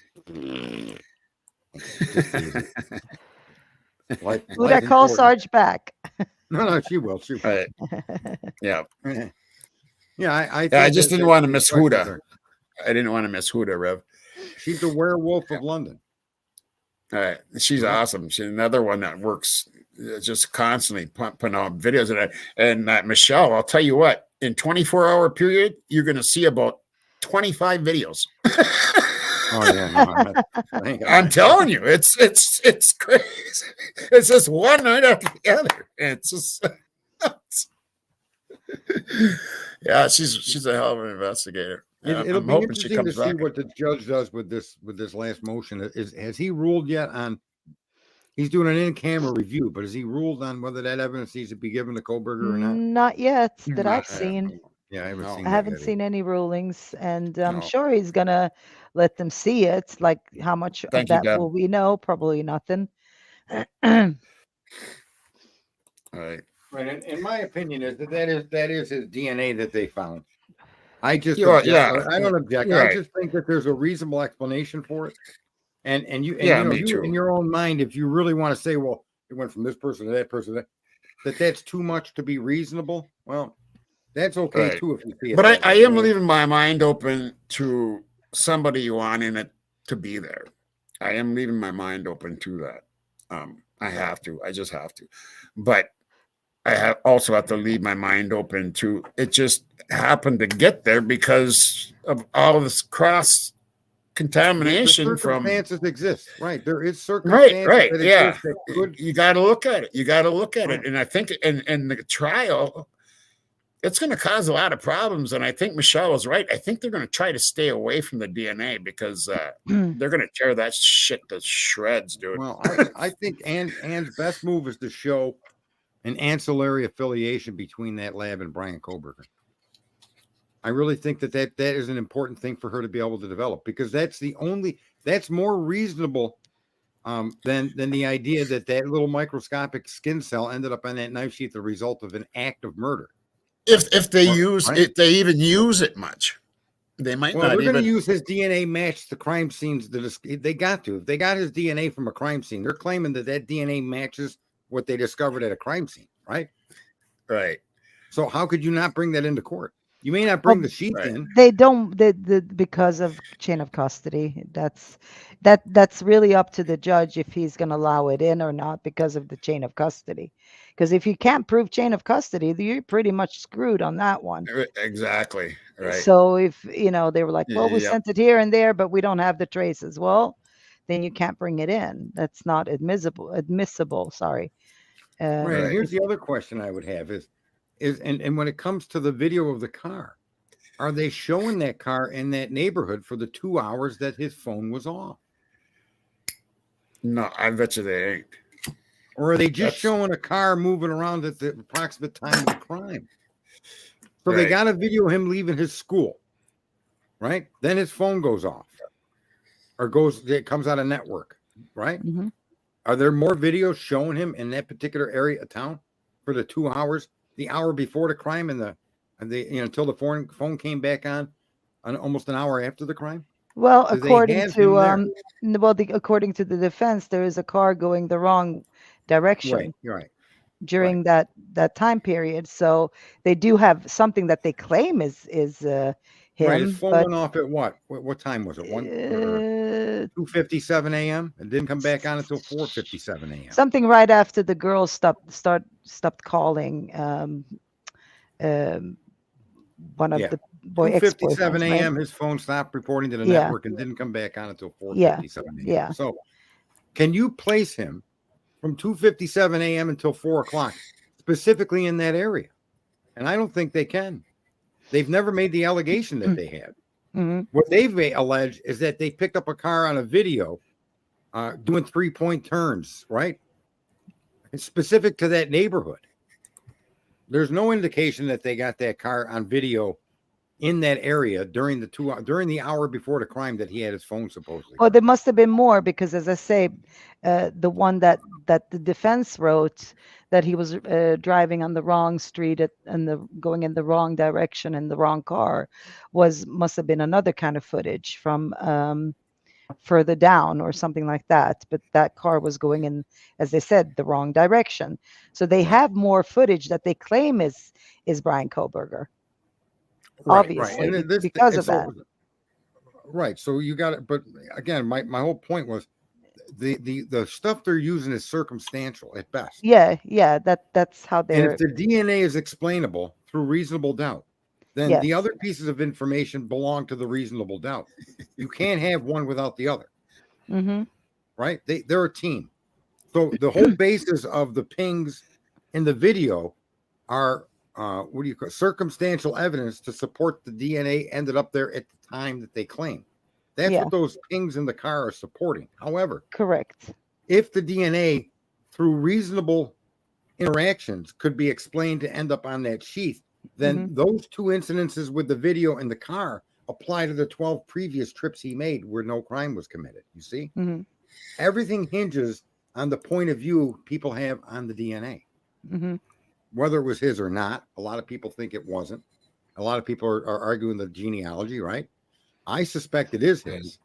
S2: Who that call Sarge back?
S3: No, she will. She will.
S1: Right. Yeah.
S3: Yeah, I
S1: I just didn't want to miss Huda.
S3: Huda.
S1: I didn't want to miss Huda, Rev.
S3: She's the werewolf of London.
S1: All right. She's awesome. She's another one that works just constantly pumping out videos of that. And Michelle, I'll tell you what, in 24-hour period, you're going to see about 25 videos.
S3: Oh yeah, no,
S1: I'm telling you, it's crazy. It's just one night after the other. It's just yeah, she's a hell of an investigator.
S3: It'll
S1: I'm
S3: be
S1: hoping she
S3: interesting to
S1: comes
S3: see
S1: back.
S3: what the judge does with this last motion. Has he ruled yet on? He's doing an in-camera review, but has he ruled on whether that evidence needs to be given to Koberger or not?
S2: Not yet that I've
S1: Not yet.
S2: seen.
S3: Yeah, I haven't
S1: No.
S3: seen.
S2: I
S3: that
S2: haven't
S3: yet
S2: seen any rulings, and I'm
S1: No.
S2: sure he's gonna let them see it. Like, how much of
S1: Thank you,
S2: that
S1: Deb.
S2: will we know? Probably nothing.
S1: All right.
S3: Right, and my opinion is that is his DNA that they found. I just
S1: You're-
S3: object.
S1: yeah,
S3: I don't object.
S1: you're
S3: I
S1: right.
S3: just think that there's a reasonable explanation for it. And you,
S1: Yeah,
S3: you know,
S1: me
S3: you
S1: too.
S3: in your own mind, if you really want to say, well, it went from this person to that person, that's too much to be reasonable. Well, that's okay
S1: Right.
S3: too if you see it.
S1: But
S3: that
S1: I
S3: way.
S1: am leaving my mind open to somebody wanting it to be there. I am leaving my mind open to that. I have to. I just have to. But I also have to leave my mind open to it. Just happened to get there because of all of this cross contamination
S3: The
S1: from.
S3: circumstances exist, right? There is circumstances
S1: Right,
S3: that
S1: yeah.
S3: exist that could.
S1: You got to look at it. You got to look at
S3: Right.
S1: it. And I think in the trial, it's going to cause a lot of problems. And I think Michelle is right. I think they're going to try to stay away from the DNA because they're going to tear that shit to shreds, dude.
S3: Well, I think Ann's best move is to show an ancillary affiliation between that lab and Brian Koberger. I really think that is an important thing for her to be able to develop, because that's more reasonable than the idea that little microscopic skin cell ended up on that knife sheath the result of an act of murder.
S1: If they
S3: Right.
S1: if they even use it much, they might
S3: Well,
S1: not
S3: they're
S1: even
S3: going to use his DNA match the crime scenes. They got to. If they got his DNA from a crime scene, they're claiming that DNA matches what they discovered at a crime scene, right?
S1: right.
S3: So how could you not bring that into court? You may not bring the sheath
S1: right.
S3: in.
S2: They don't because of chain of custody. That's really up to the judge if he's going to allow it in or not because of the chain of custody. Because if you can't prove chain of custody, you're pretty much screwed on that one.
S1: Exactly. Right.
S2: So if they were like, well, we
S1: Yeah.
S2: sent it here and there, but we don't have the traces. Well, then you can't bring it in. That's not admissible. Sorry.
S3: Right. And
S1: Right.
S3: here's the other question I would have is when it comes to the video of the car, are they showing that car in that neighborhood for the 2 hours that his phone was off?
S1: No, I bet you they ain't.
S3: Or are they just
S1: That's-
S3: showing a car moving around at the approximate time of the crime? So they
S1: Right.
S3: got a video of him leaving his school, right? Then his phone goes off or it comes out of network, right?
S2: Mhm.
S3: Are there more videos showing him in that particular area of town for the 2 hours, the hour before the crime and the until the phone came back on almost an hour after the crime?
S2: Well,
S3: Do they
S2: according
S3: have
S2: to
S3: him
S2: according to the defense, there is a car going the wrong direction
S3: Right, you're right.
S2: during that time period. So they do have something that they claim is him.
S3: Right, his phone
S2: But
S3: went off at what time was it? 2:57 a.m. It didn't come back on until 4:57 a.m.
S2: something right after the girls stopped calling. One of
S3: Yeah.
S2: the boy
S3: 2:57
S2: ex-boyfriends, right?
S3: a.m. His phone stopped reporting to the
S2: Yeah.
S3: network and didn't come back on until 4:57 a.m.
S2: Yeah.
S3: So, can you place him from 2:57 a.m. until 4 o'clock, specifically in that area? And I don't think they can. They've never made the allegation that they had.
S2: Mhm.
S3: What they've alleged is that they picked up a car on a video doing 3-point turns, right? It's specific to that neighborhood. There's no indication that they got that car on video in that area during the hour before the crime that he had his phone supposedly.
S2: Oh, there must have been more because, as I say, the one that the defense wrote that he was driving on the wrong street and going in the wrong direction in the wrong car must have been another kind of footage from further down or something like that. But that car was going in, as they said, the wrong direction. So they have more footage that they claim is Brian Koberger. Obviously,
S3: And this,
S2: because
S3: and
S2: of that.
S3: Right. So you got it. But again, my whole point was the stuff they're using is circumstantial at best.
S2: Yeah, that's how
S3: And
S2: they're.
S3: if the DNA is explainable through reasonable doubt, then the
S2: Yes.
S3: other pieces of information belong to the reasonable doubt. You can't have one without the other,
S2: Mm-hmm.
S3: right? They're a team. So the whole basis of the pings in the video are what do you call circumstantial evidence to support the DNA ended up there at the time that they claim. That's
S2: Yeah.
S3: what those pings in the car are supporting. However,
S2: Correct.
S3: if the DNA through reasonable interactions could be explained to end up on that sheath, then those two incidences with the video in the car apply to the 12 previous trips he made where no crime was committed. You see,
S2: Mm-hmm.
S3: everything hinges on the point of view people have on the DNA,
S2: Mm-hmm.
S3: whether it was his or not. A lot of people think it wasn't. A lot of people are arguing the genealogy, right? I suspect it is his.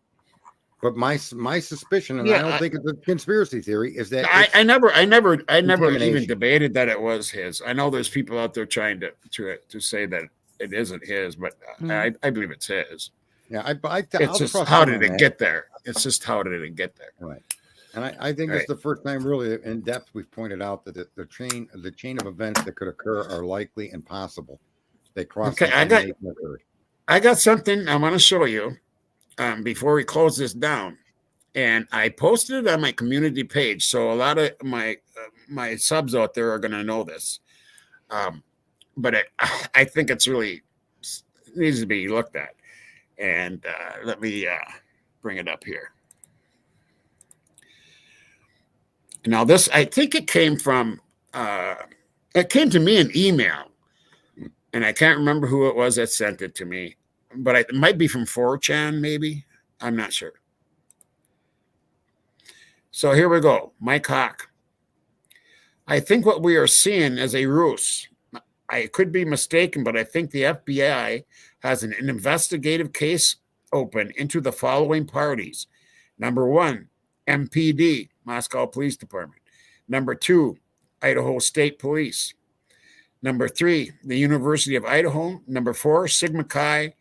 S3: But my suspicion, and I don't think it's a conspiracy theory, is that
S1: I never even
S3: contamination.
S1: debated that it was his. I know there's people out there trying to say that it isn't his, but I believe it's his.
S3: Yeah,
S1: It's just how did it get there? It's just how did it get there?
S3: Right. And I think it's the first time really in depth we've pointed out that the chain of events that could occur are likely and possible. They cross.
S1: Okay, I got something I want to show you before we close this down, and I posted it on my community page, so a lot of my subs out there are going to know this. But I think it's really needs to be looked at, and let me bring it up here. Now, this, I think it came from, it came to me in email, and I can't remember who it was that sent it to me, but it might be from 4chan, maybe. I'm not sure. So here we go. Mike Hawk. I think what we are seeing is a ruse. I could be mistaken, but I think the FBI has an investigative case open into the following parties. Number 1, MPD, Moscow Police Department. Number 2, Idaho State Police. Number 3, the University of Idaho. Number 4, Sigma Chi.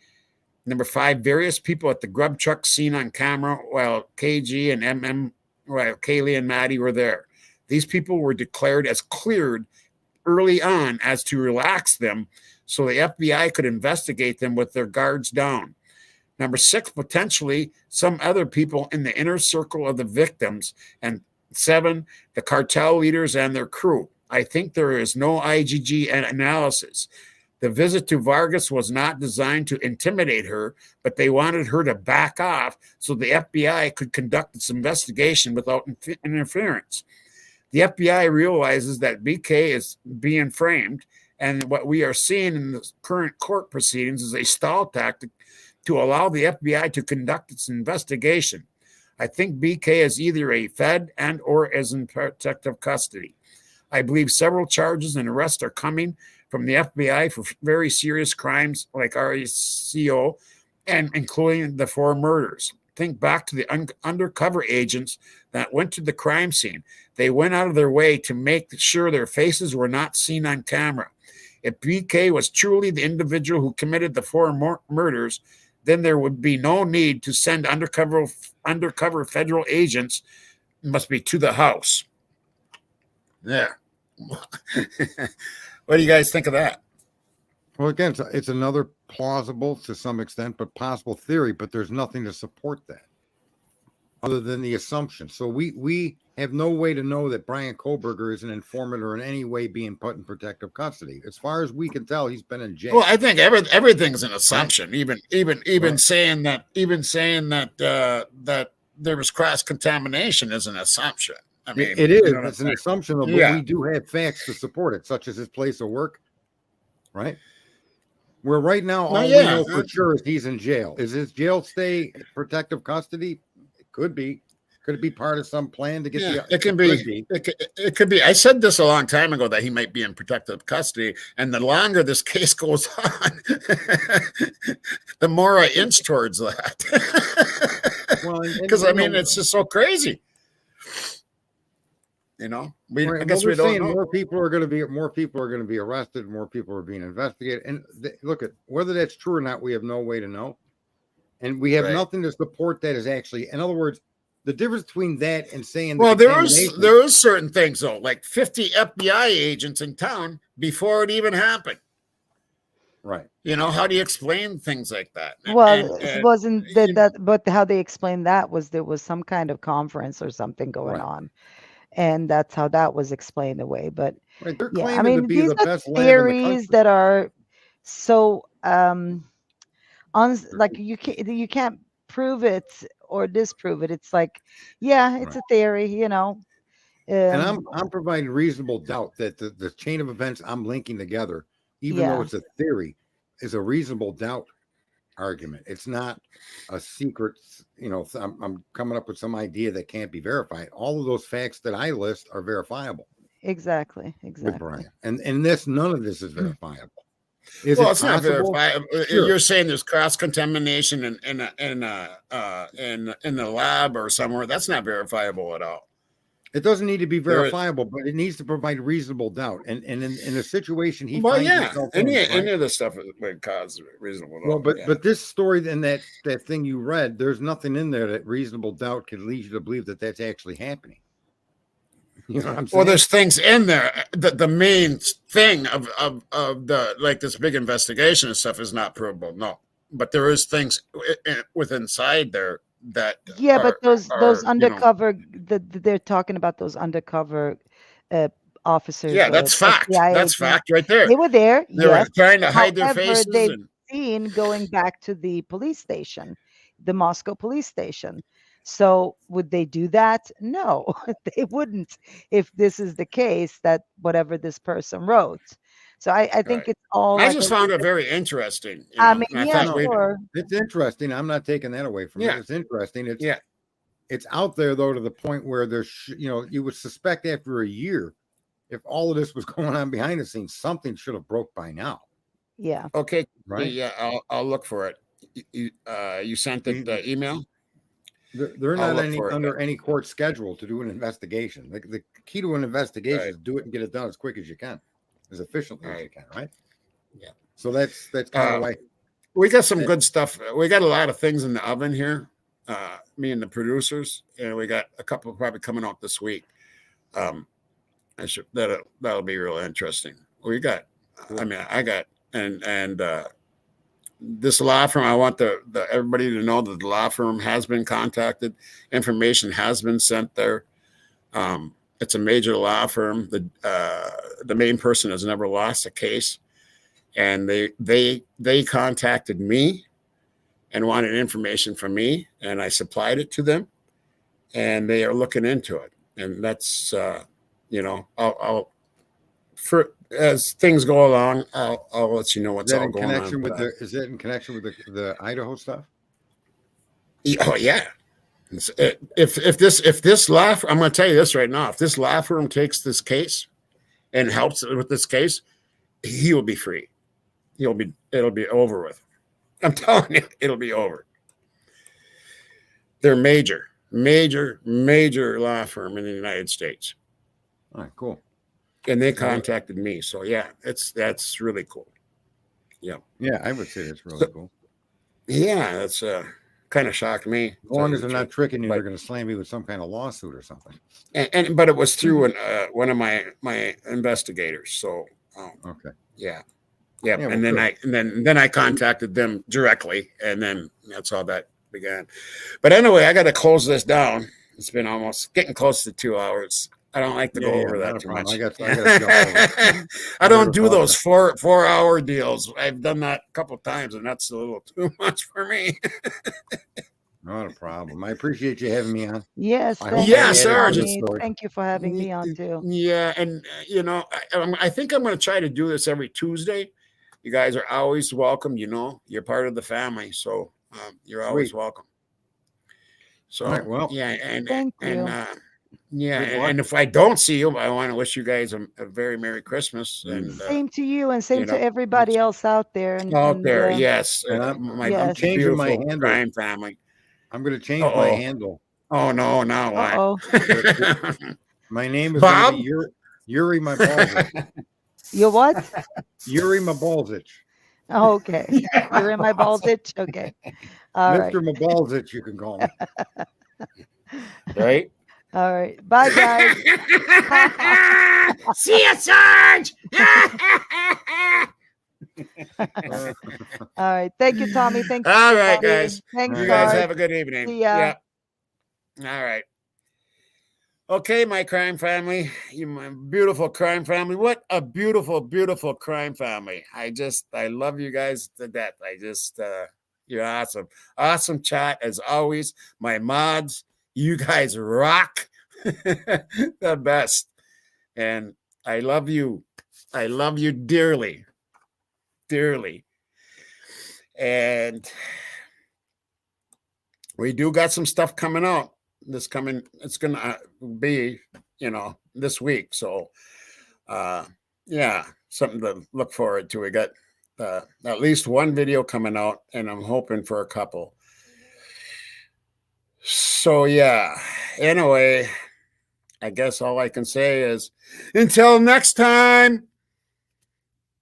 S1: Number 5, various people at the grub truck seen on camera while KG and while Kaylee and Maddie were there. These people were declared as cleared early on as to relax them so the FBI could investigate them with their guards down. Number 6, potentially some other people in the inner circle of the victims. And 7, the cartel leaders and their crew. I think there is no IgG analysis. The visit to Vargas was not designed to intimidate her, but they wanted her to back off so the FBI could conduct its investigation without interference. The FBI realizes that BK is being framed, and what we are seeing in the current court proceedings is a stall tactic to allow the FBI to conduct its investigation. I think BK is either a Fed and or is in protective custody. I believe several charges and arrests are coming from the FBI for very serious crimes like RECO, and including the 4 murders. Think back to the undercover agents that went to the crime scene. They went out of their way to make sure their faces were not seen on camera. If BK was truly the individual who committed the 4 murders, then there would be no need to send undercover federal agents, must be to the house. There. What do you guys think of that?
S3: Well, again, it's another plausible to some extent, but possible theory, but there's nothing to support that other than the assumption. So we have no way to know that Brian Koberger is an informant or in any way being put in protective custody. As far as we can tell, he's been in jail.
S1: Well, I think everything's an assumption.
S3: Right.
S1: Even saying that that there was cross-contamination is an assumption. I mean,
S3: it is.
S1: You know,
S3: it's an assumption, but we do have facts to support it, such as his place of work, right? Where right now all we know for sure is he's in jail. Is his jail stay protective custody? It could be. Could it be part of some plan to get the?
S1: It can be. It could be. I said this a long time ago that he might be in protective custody, and the longer this case goes on, the more I inch towards that.
S3: Well, and
S1: Because I mean,
S3: know,
S1: it's just so crazy. You know,
S3: right,
S1: I guess
S3: we're
S1: we don't
S3: saying
S1: know.
S3: more people are going to be arrested, more people are being investigated, and look at whether that's true or not. We have no way to know, and we have
S1: Right.
S3: nothing to support that is actually. In other words, the difference between that and saying
S1: Well, there is
S3: contamination-
S1: certain things though, like 50 FBI agents in town before it even happened.
S3: right.
S1: You know, how do you explain things like that?
S2: Well, it wasn't
S1: you-
S2: that, but how they explained that was there was some kind of conference or something going
S3: Right.
S2: on, and that's how that was explained away. But
S3: Right. They're
S2: yeah, I
S3: claiming to
S2: mean,
S3: be
S2: these
S3: the
S2: are
S3: best lab in the
S2: theories
S3: country.
S2: that are so like you can't prove it or disprove it. It's like, yeah, it's a theory, you know.
S3: And I'm providing reasonable doubt that the chain of events I'm linking together, even though
S2: Yeah.
S3: it's a theory, is a reasonable doubt argument. It's not a secret, you know, I'm coming up with some idea that can't be verified. All of those facts that I list are verifiable
S2: exactly.
S3: with Brian. And none of this is verifiable. Is
S1: well,
S3: it
S1: it's not
S3: possible?
S1: verifiable.
S3: Sure.
S1: You're saying there's cross-contamination in the lab or somewhere. That's not verifiable at all.
S3: It doesn't need to be verifiable, but it needs to provide reasonable doubt. And in a situation he
S1: Well,
S3: finds
S1: yeah,
S3: himself in,
S1: any of the stuff would cause reasonable doubt.
S3: well,
S1: yeah.
S3: but this story and that thing you read, there's nothing in there that reasonable doubt can lead you to believe that that's actually happening. You know what I'm saying?
S1: Well, there's things in there. The main thing of the like this big investigation and stuff is not provable. No, but there is things with inside there that
S2: But those
S1: you know,
S2: undercover they're talking about those undercover officers.
S1: yeah, that's fact.
S2: FBI
S1: That's
S2: agents.
S1: fact right there.
S2: They were there.
S1: They were trying to hide their
S2: However,
S1: faces.
S2: they've seen going back to the police station, the Moscow police station. So would they do that? No, they wouldn't if this is the case that whatever this person wrote. So I think
S1: Right.
S2: it's all.
S1: I
S2: like
S1: just found it very interesting. You
S2: I
S1: know,
S2: mean,
S1: and
S2: yeah,
S1: thought
S2: sure.
S3: It's interesting. I'm not taking that away from
S1: Yeah.
S3: it. It's interesting. It's
S1: Yeah.
S3: It's out there though to the point where there's, you know, you would suspect after a year, if all of this was going on behind the scenes, something should have broke by now.
S2: Yeah.
S1: Okay.
S3: Right.
S1: Yeah, I'll look for it. You sent the email?
S3: They're
S1: I'll
S3: not
S1: look for it.
S3: under any court schedule to do an investigation. The key to an investigation
S1: Right.
S3: is do it and get it done as quick as you can, as efficiently as
S1: Right.
S3: you can, right?
S1: Yeah.
S3: So that's kind of why
S1: We got some good stuff. We got a lot of things in the oven here. Me and the producers, and we got a couple probably coming out this week. That'll be real interesting. We got, I mean, I got and this law firm. I want the everybody to know that the law firm has been contacted. Information has been sent there. It's a major law firm. The main person has never lost a case, and they contacted me and wanted information from me, and I supplied it to them, and they are looking into it. And that's you know, I'll for as things go along, I'll let you know what's all going on.
S3: Is that in connection with the Idaho stuff?
S1: Oh yeah. If this law firm, I'm going to tell you this right now. If this law firm takes this case and helps with this case, he will be free. It'll be over with. I'm telling you, it'll be over. They're major law firm in the United States.
S3: All right, cool.
S1: And they contacted me. So yeah, that's really cool. Yeah.
S3: Yeah, I would say that's really cool.
S1: Yeah, that's kind of shocked me.
S3: As long as they're not tricking you, they're going to slam you with some kind of lawsuit or something.
S1: But it was through one of my investigators. So
S3: okay.
S1: Yeah.
S3: Well,
S1: And then I contacted them directly, and then that's how that began. But anyway, I got to close this down. It's been almost getting close to 2 hours. I don't like to go over that too much.
S3: I got to
S1: I don't do those 4-hour deals. I've done that a couple of times, and that's a little too much for me.
S3: Not a problem. I appreciate you having me on.
S2: Yes.
S1: Sir.
S2: Thank you for having me on too.
S1: Yeah, and you know, I think I'm going to try to do this every Tuesday. You guys are always welcome. You know, you're part of the family, so you're always welcome. So,
S3: all right, well,
S1: yeah, and
S2: thank you.
S1: And if I don't see you, I want to wish you guys a very Merry Christmas. And
S2: same to you, and same to everybody else out there.
S1: Yes.
S3: And I'm changing my handle.
S1: Crime family.
S3: I'm going to change my
S1: Uh-oh.
S3: handle.
S1: Oh no, now what?
S2: Uh-oh.
S3: My name is
S1: Bob?
S3: going to be Yuri Mabalzich.
S2: You what?
S3: Yuri Mabalzich.
S2: Oh, okay. You're in my balls itch? Okay. All right.
S3: Mr. Mabalzich, you can call me.
S1: Right?
S2: All right. Bye, guys.
S1: See you, Sarge.
S2: All right. Thank you, Tommy. Thanks.
S1: All right,
S2: everybody.
S1: guys.
S2: Thanks,
S1: You guys
S2: Sarge.
S1: have a good evening.
S2: See ya.
S1: Yeah. All right. Okay, my crime family, you my beautiful crime family. What a beautiful, beautiful crime family. I love you guys to death. You're awesome. Awesome chat as always. My mods, you guys rock. The best. And I love you. I love you dearly. Dearly. And we do got some stuff coming out. It's gonna be, this week. So yeah, something to look forward to. We got at least one video coming out, and I'm hoping for a couple. So yeah, anyway, I guess all I can say is until next time,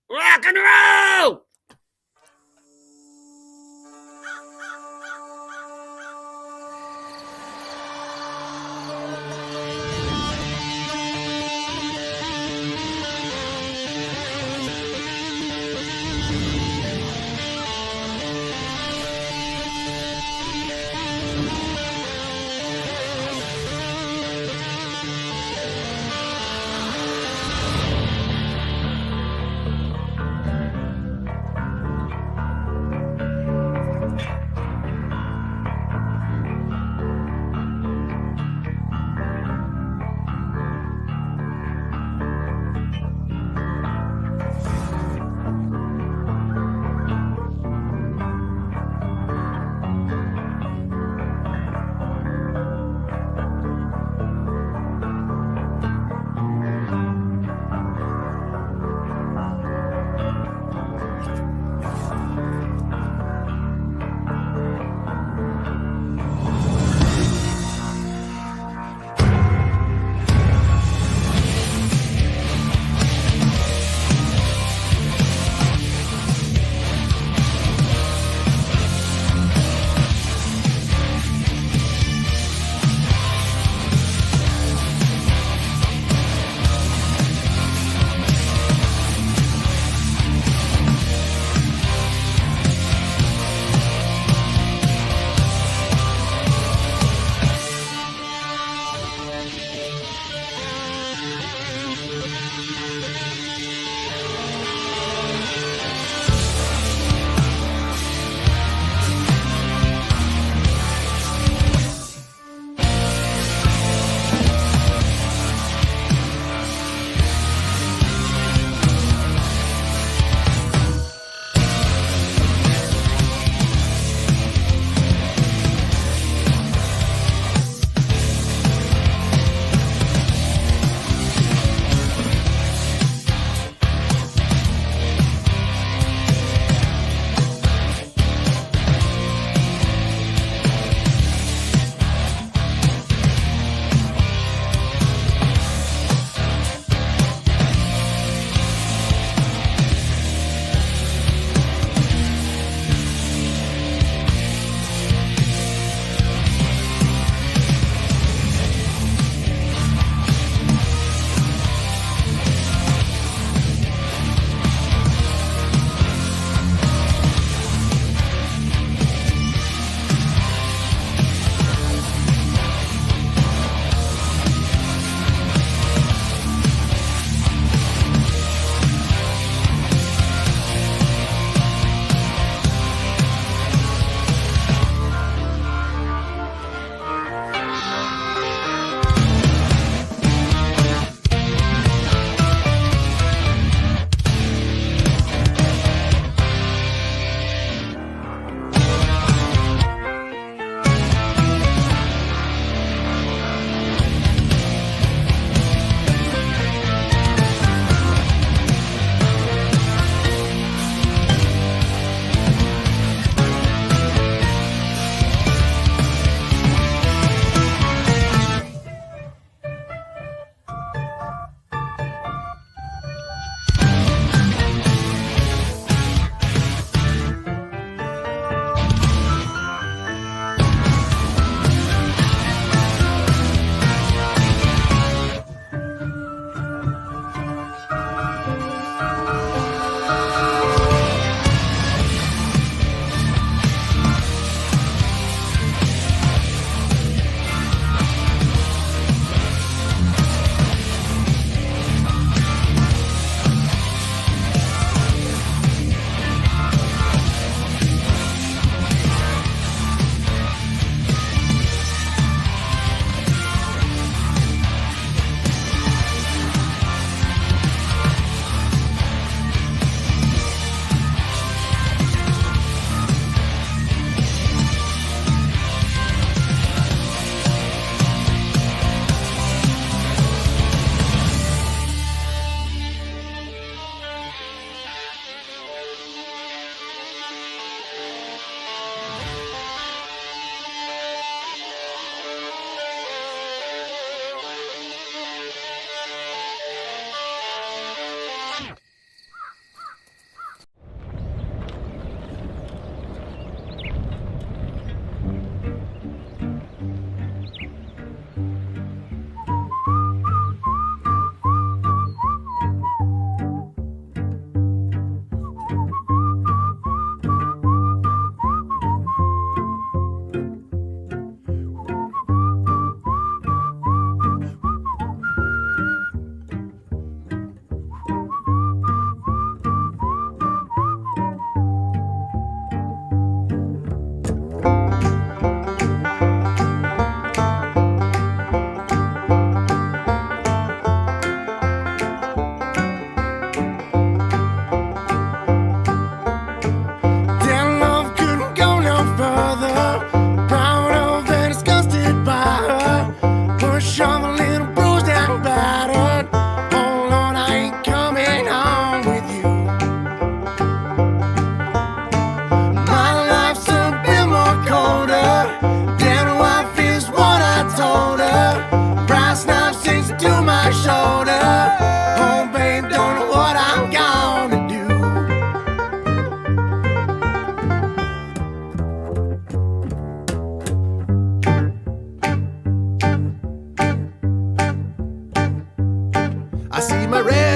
S1: rock and roll.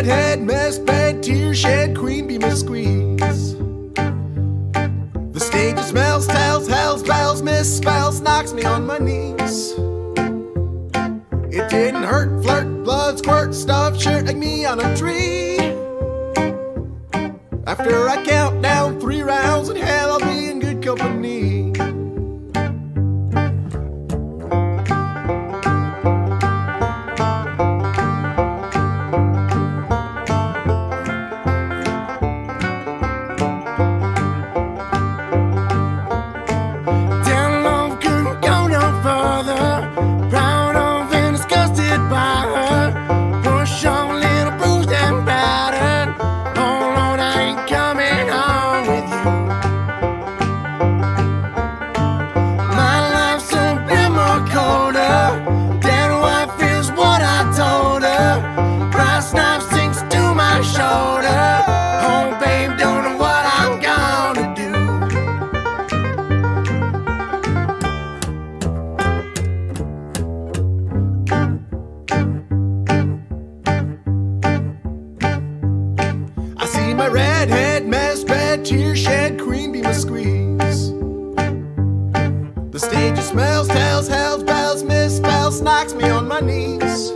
S5: redhead, mess bed, tear shed, queen bee, miss squeeze. The stage smells, tells, hells, bells, misspells, knocks me on my knees. It didn't hurt, flirt, blood, squirt, stuff, shirt like me on a tree. After I count down 3 rounds in hell, I'll be in good company. Tear shed, queen bee, must squeeze. The stage smells, tells, hells, bells, misspells, knocks me on my knees.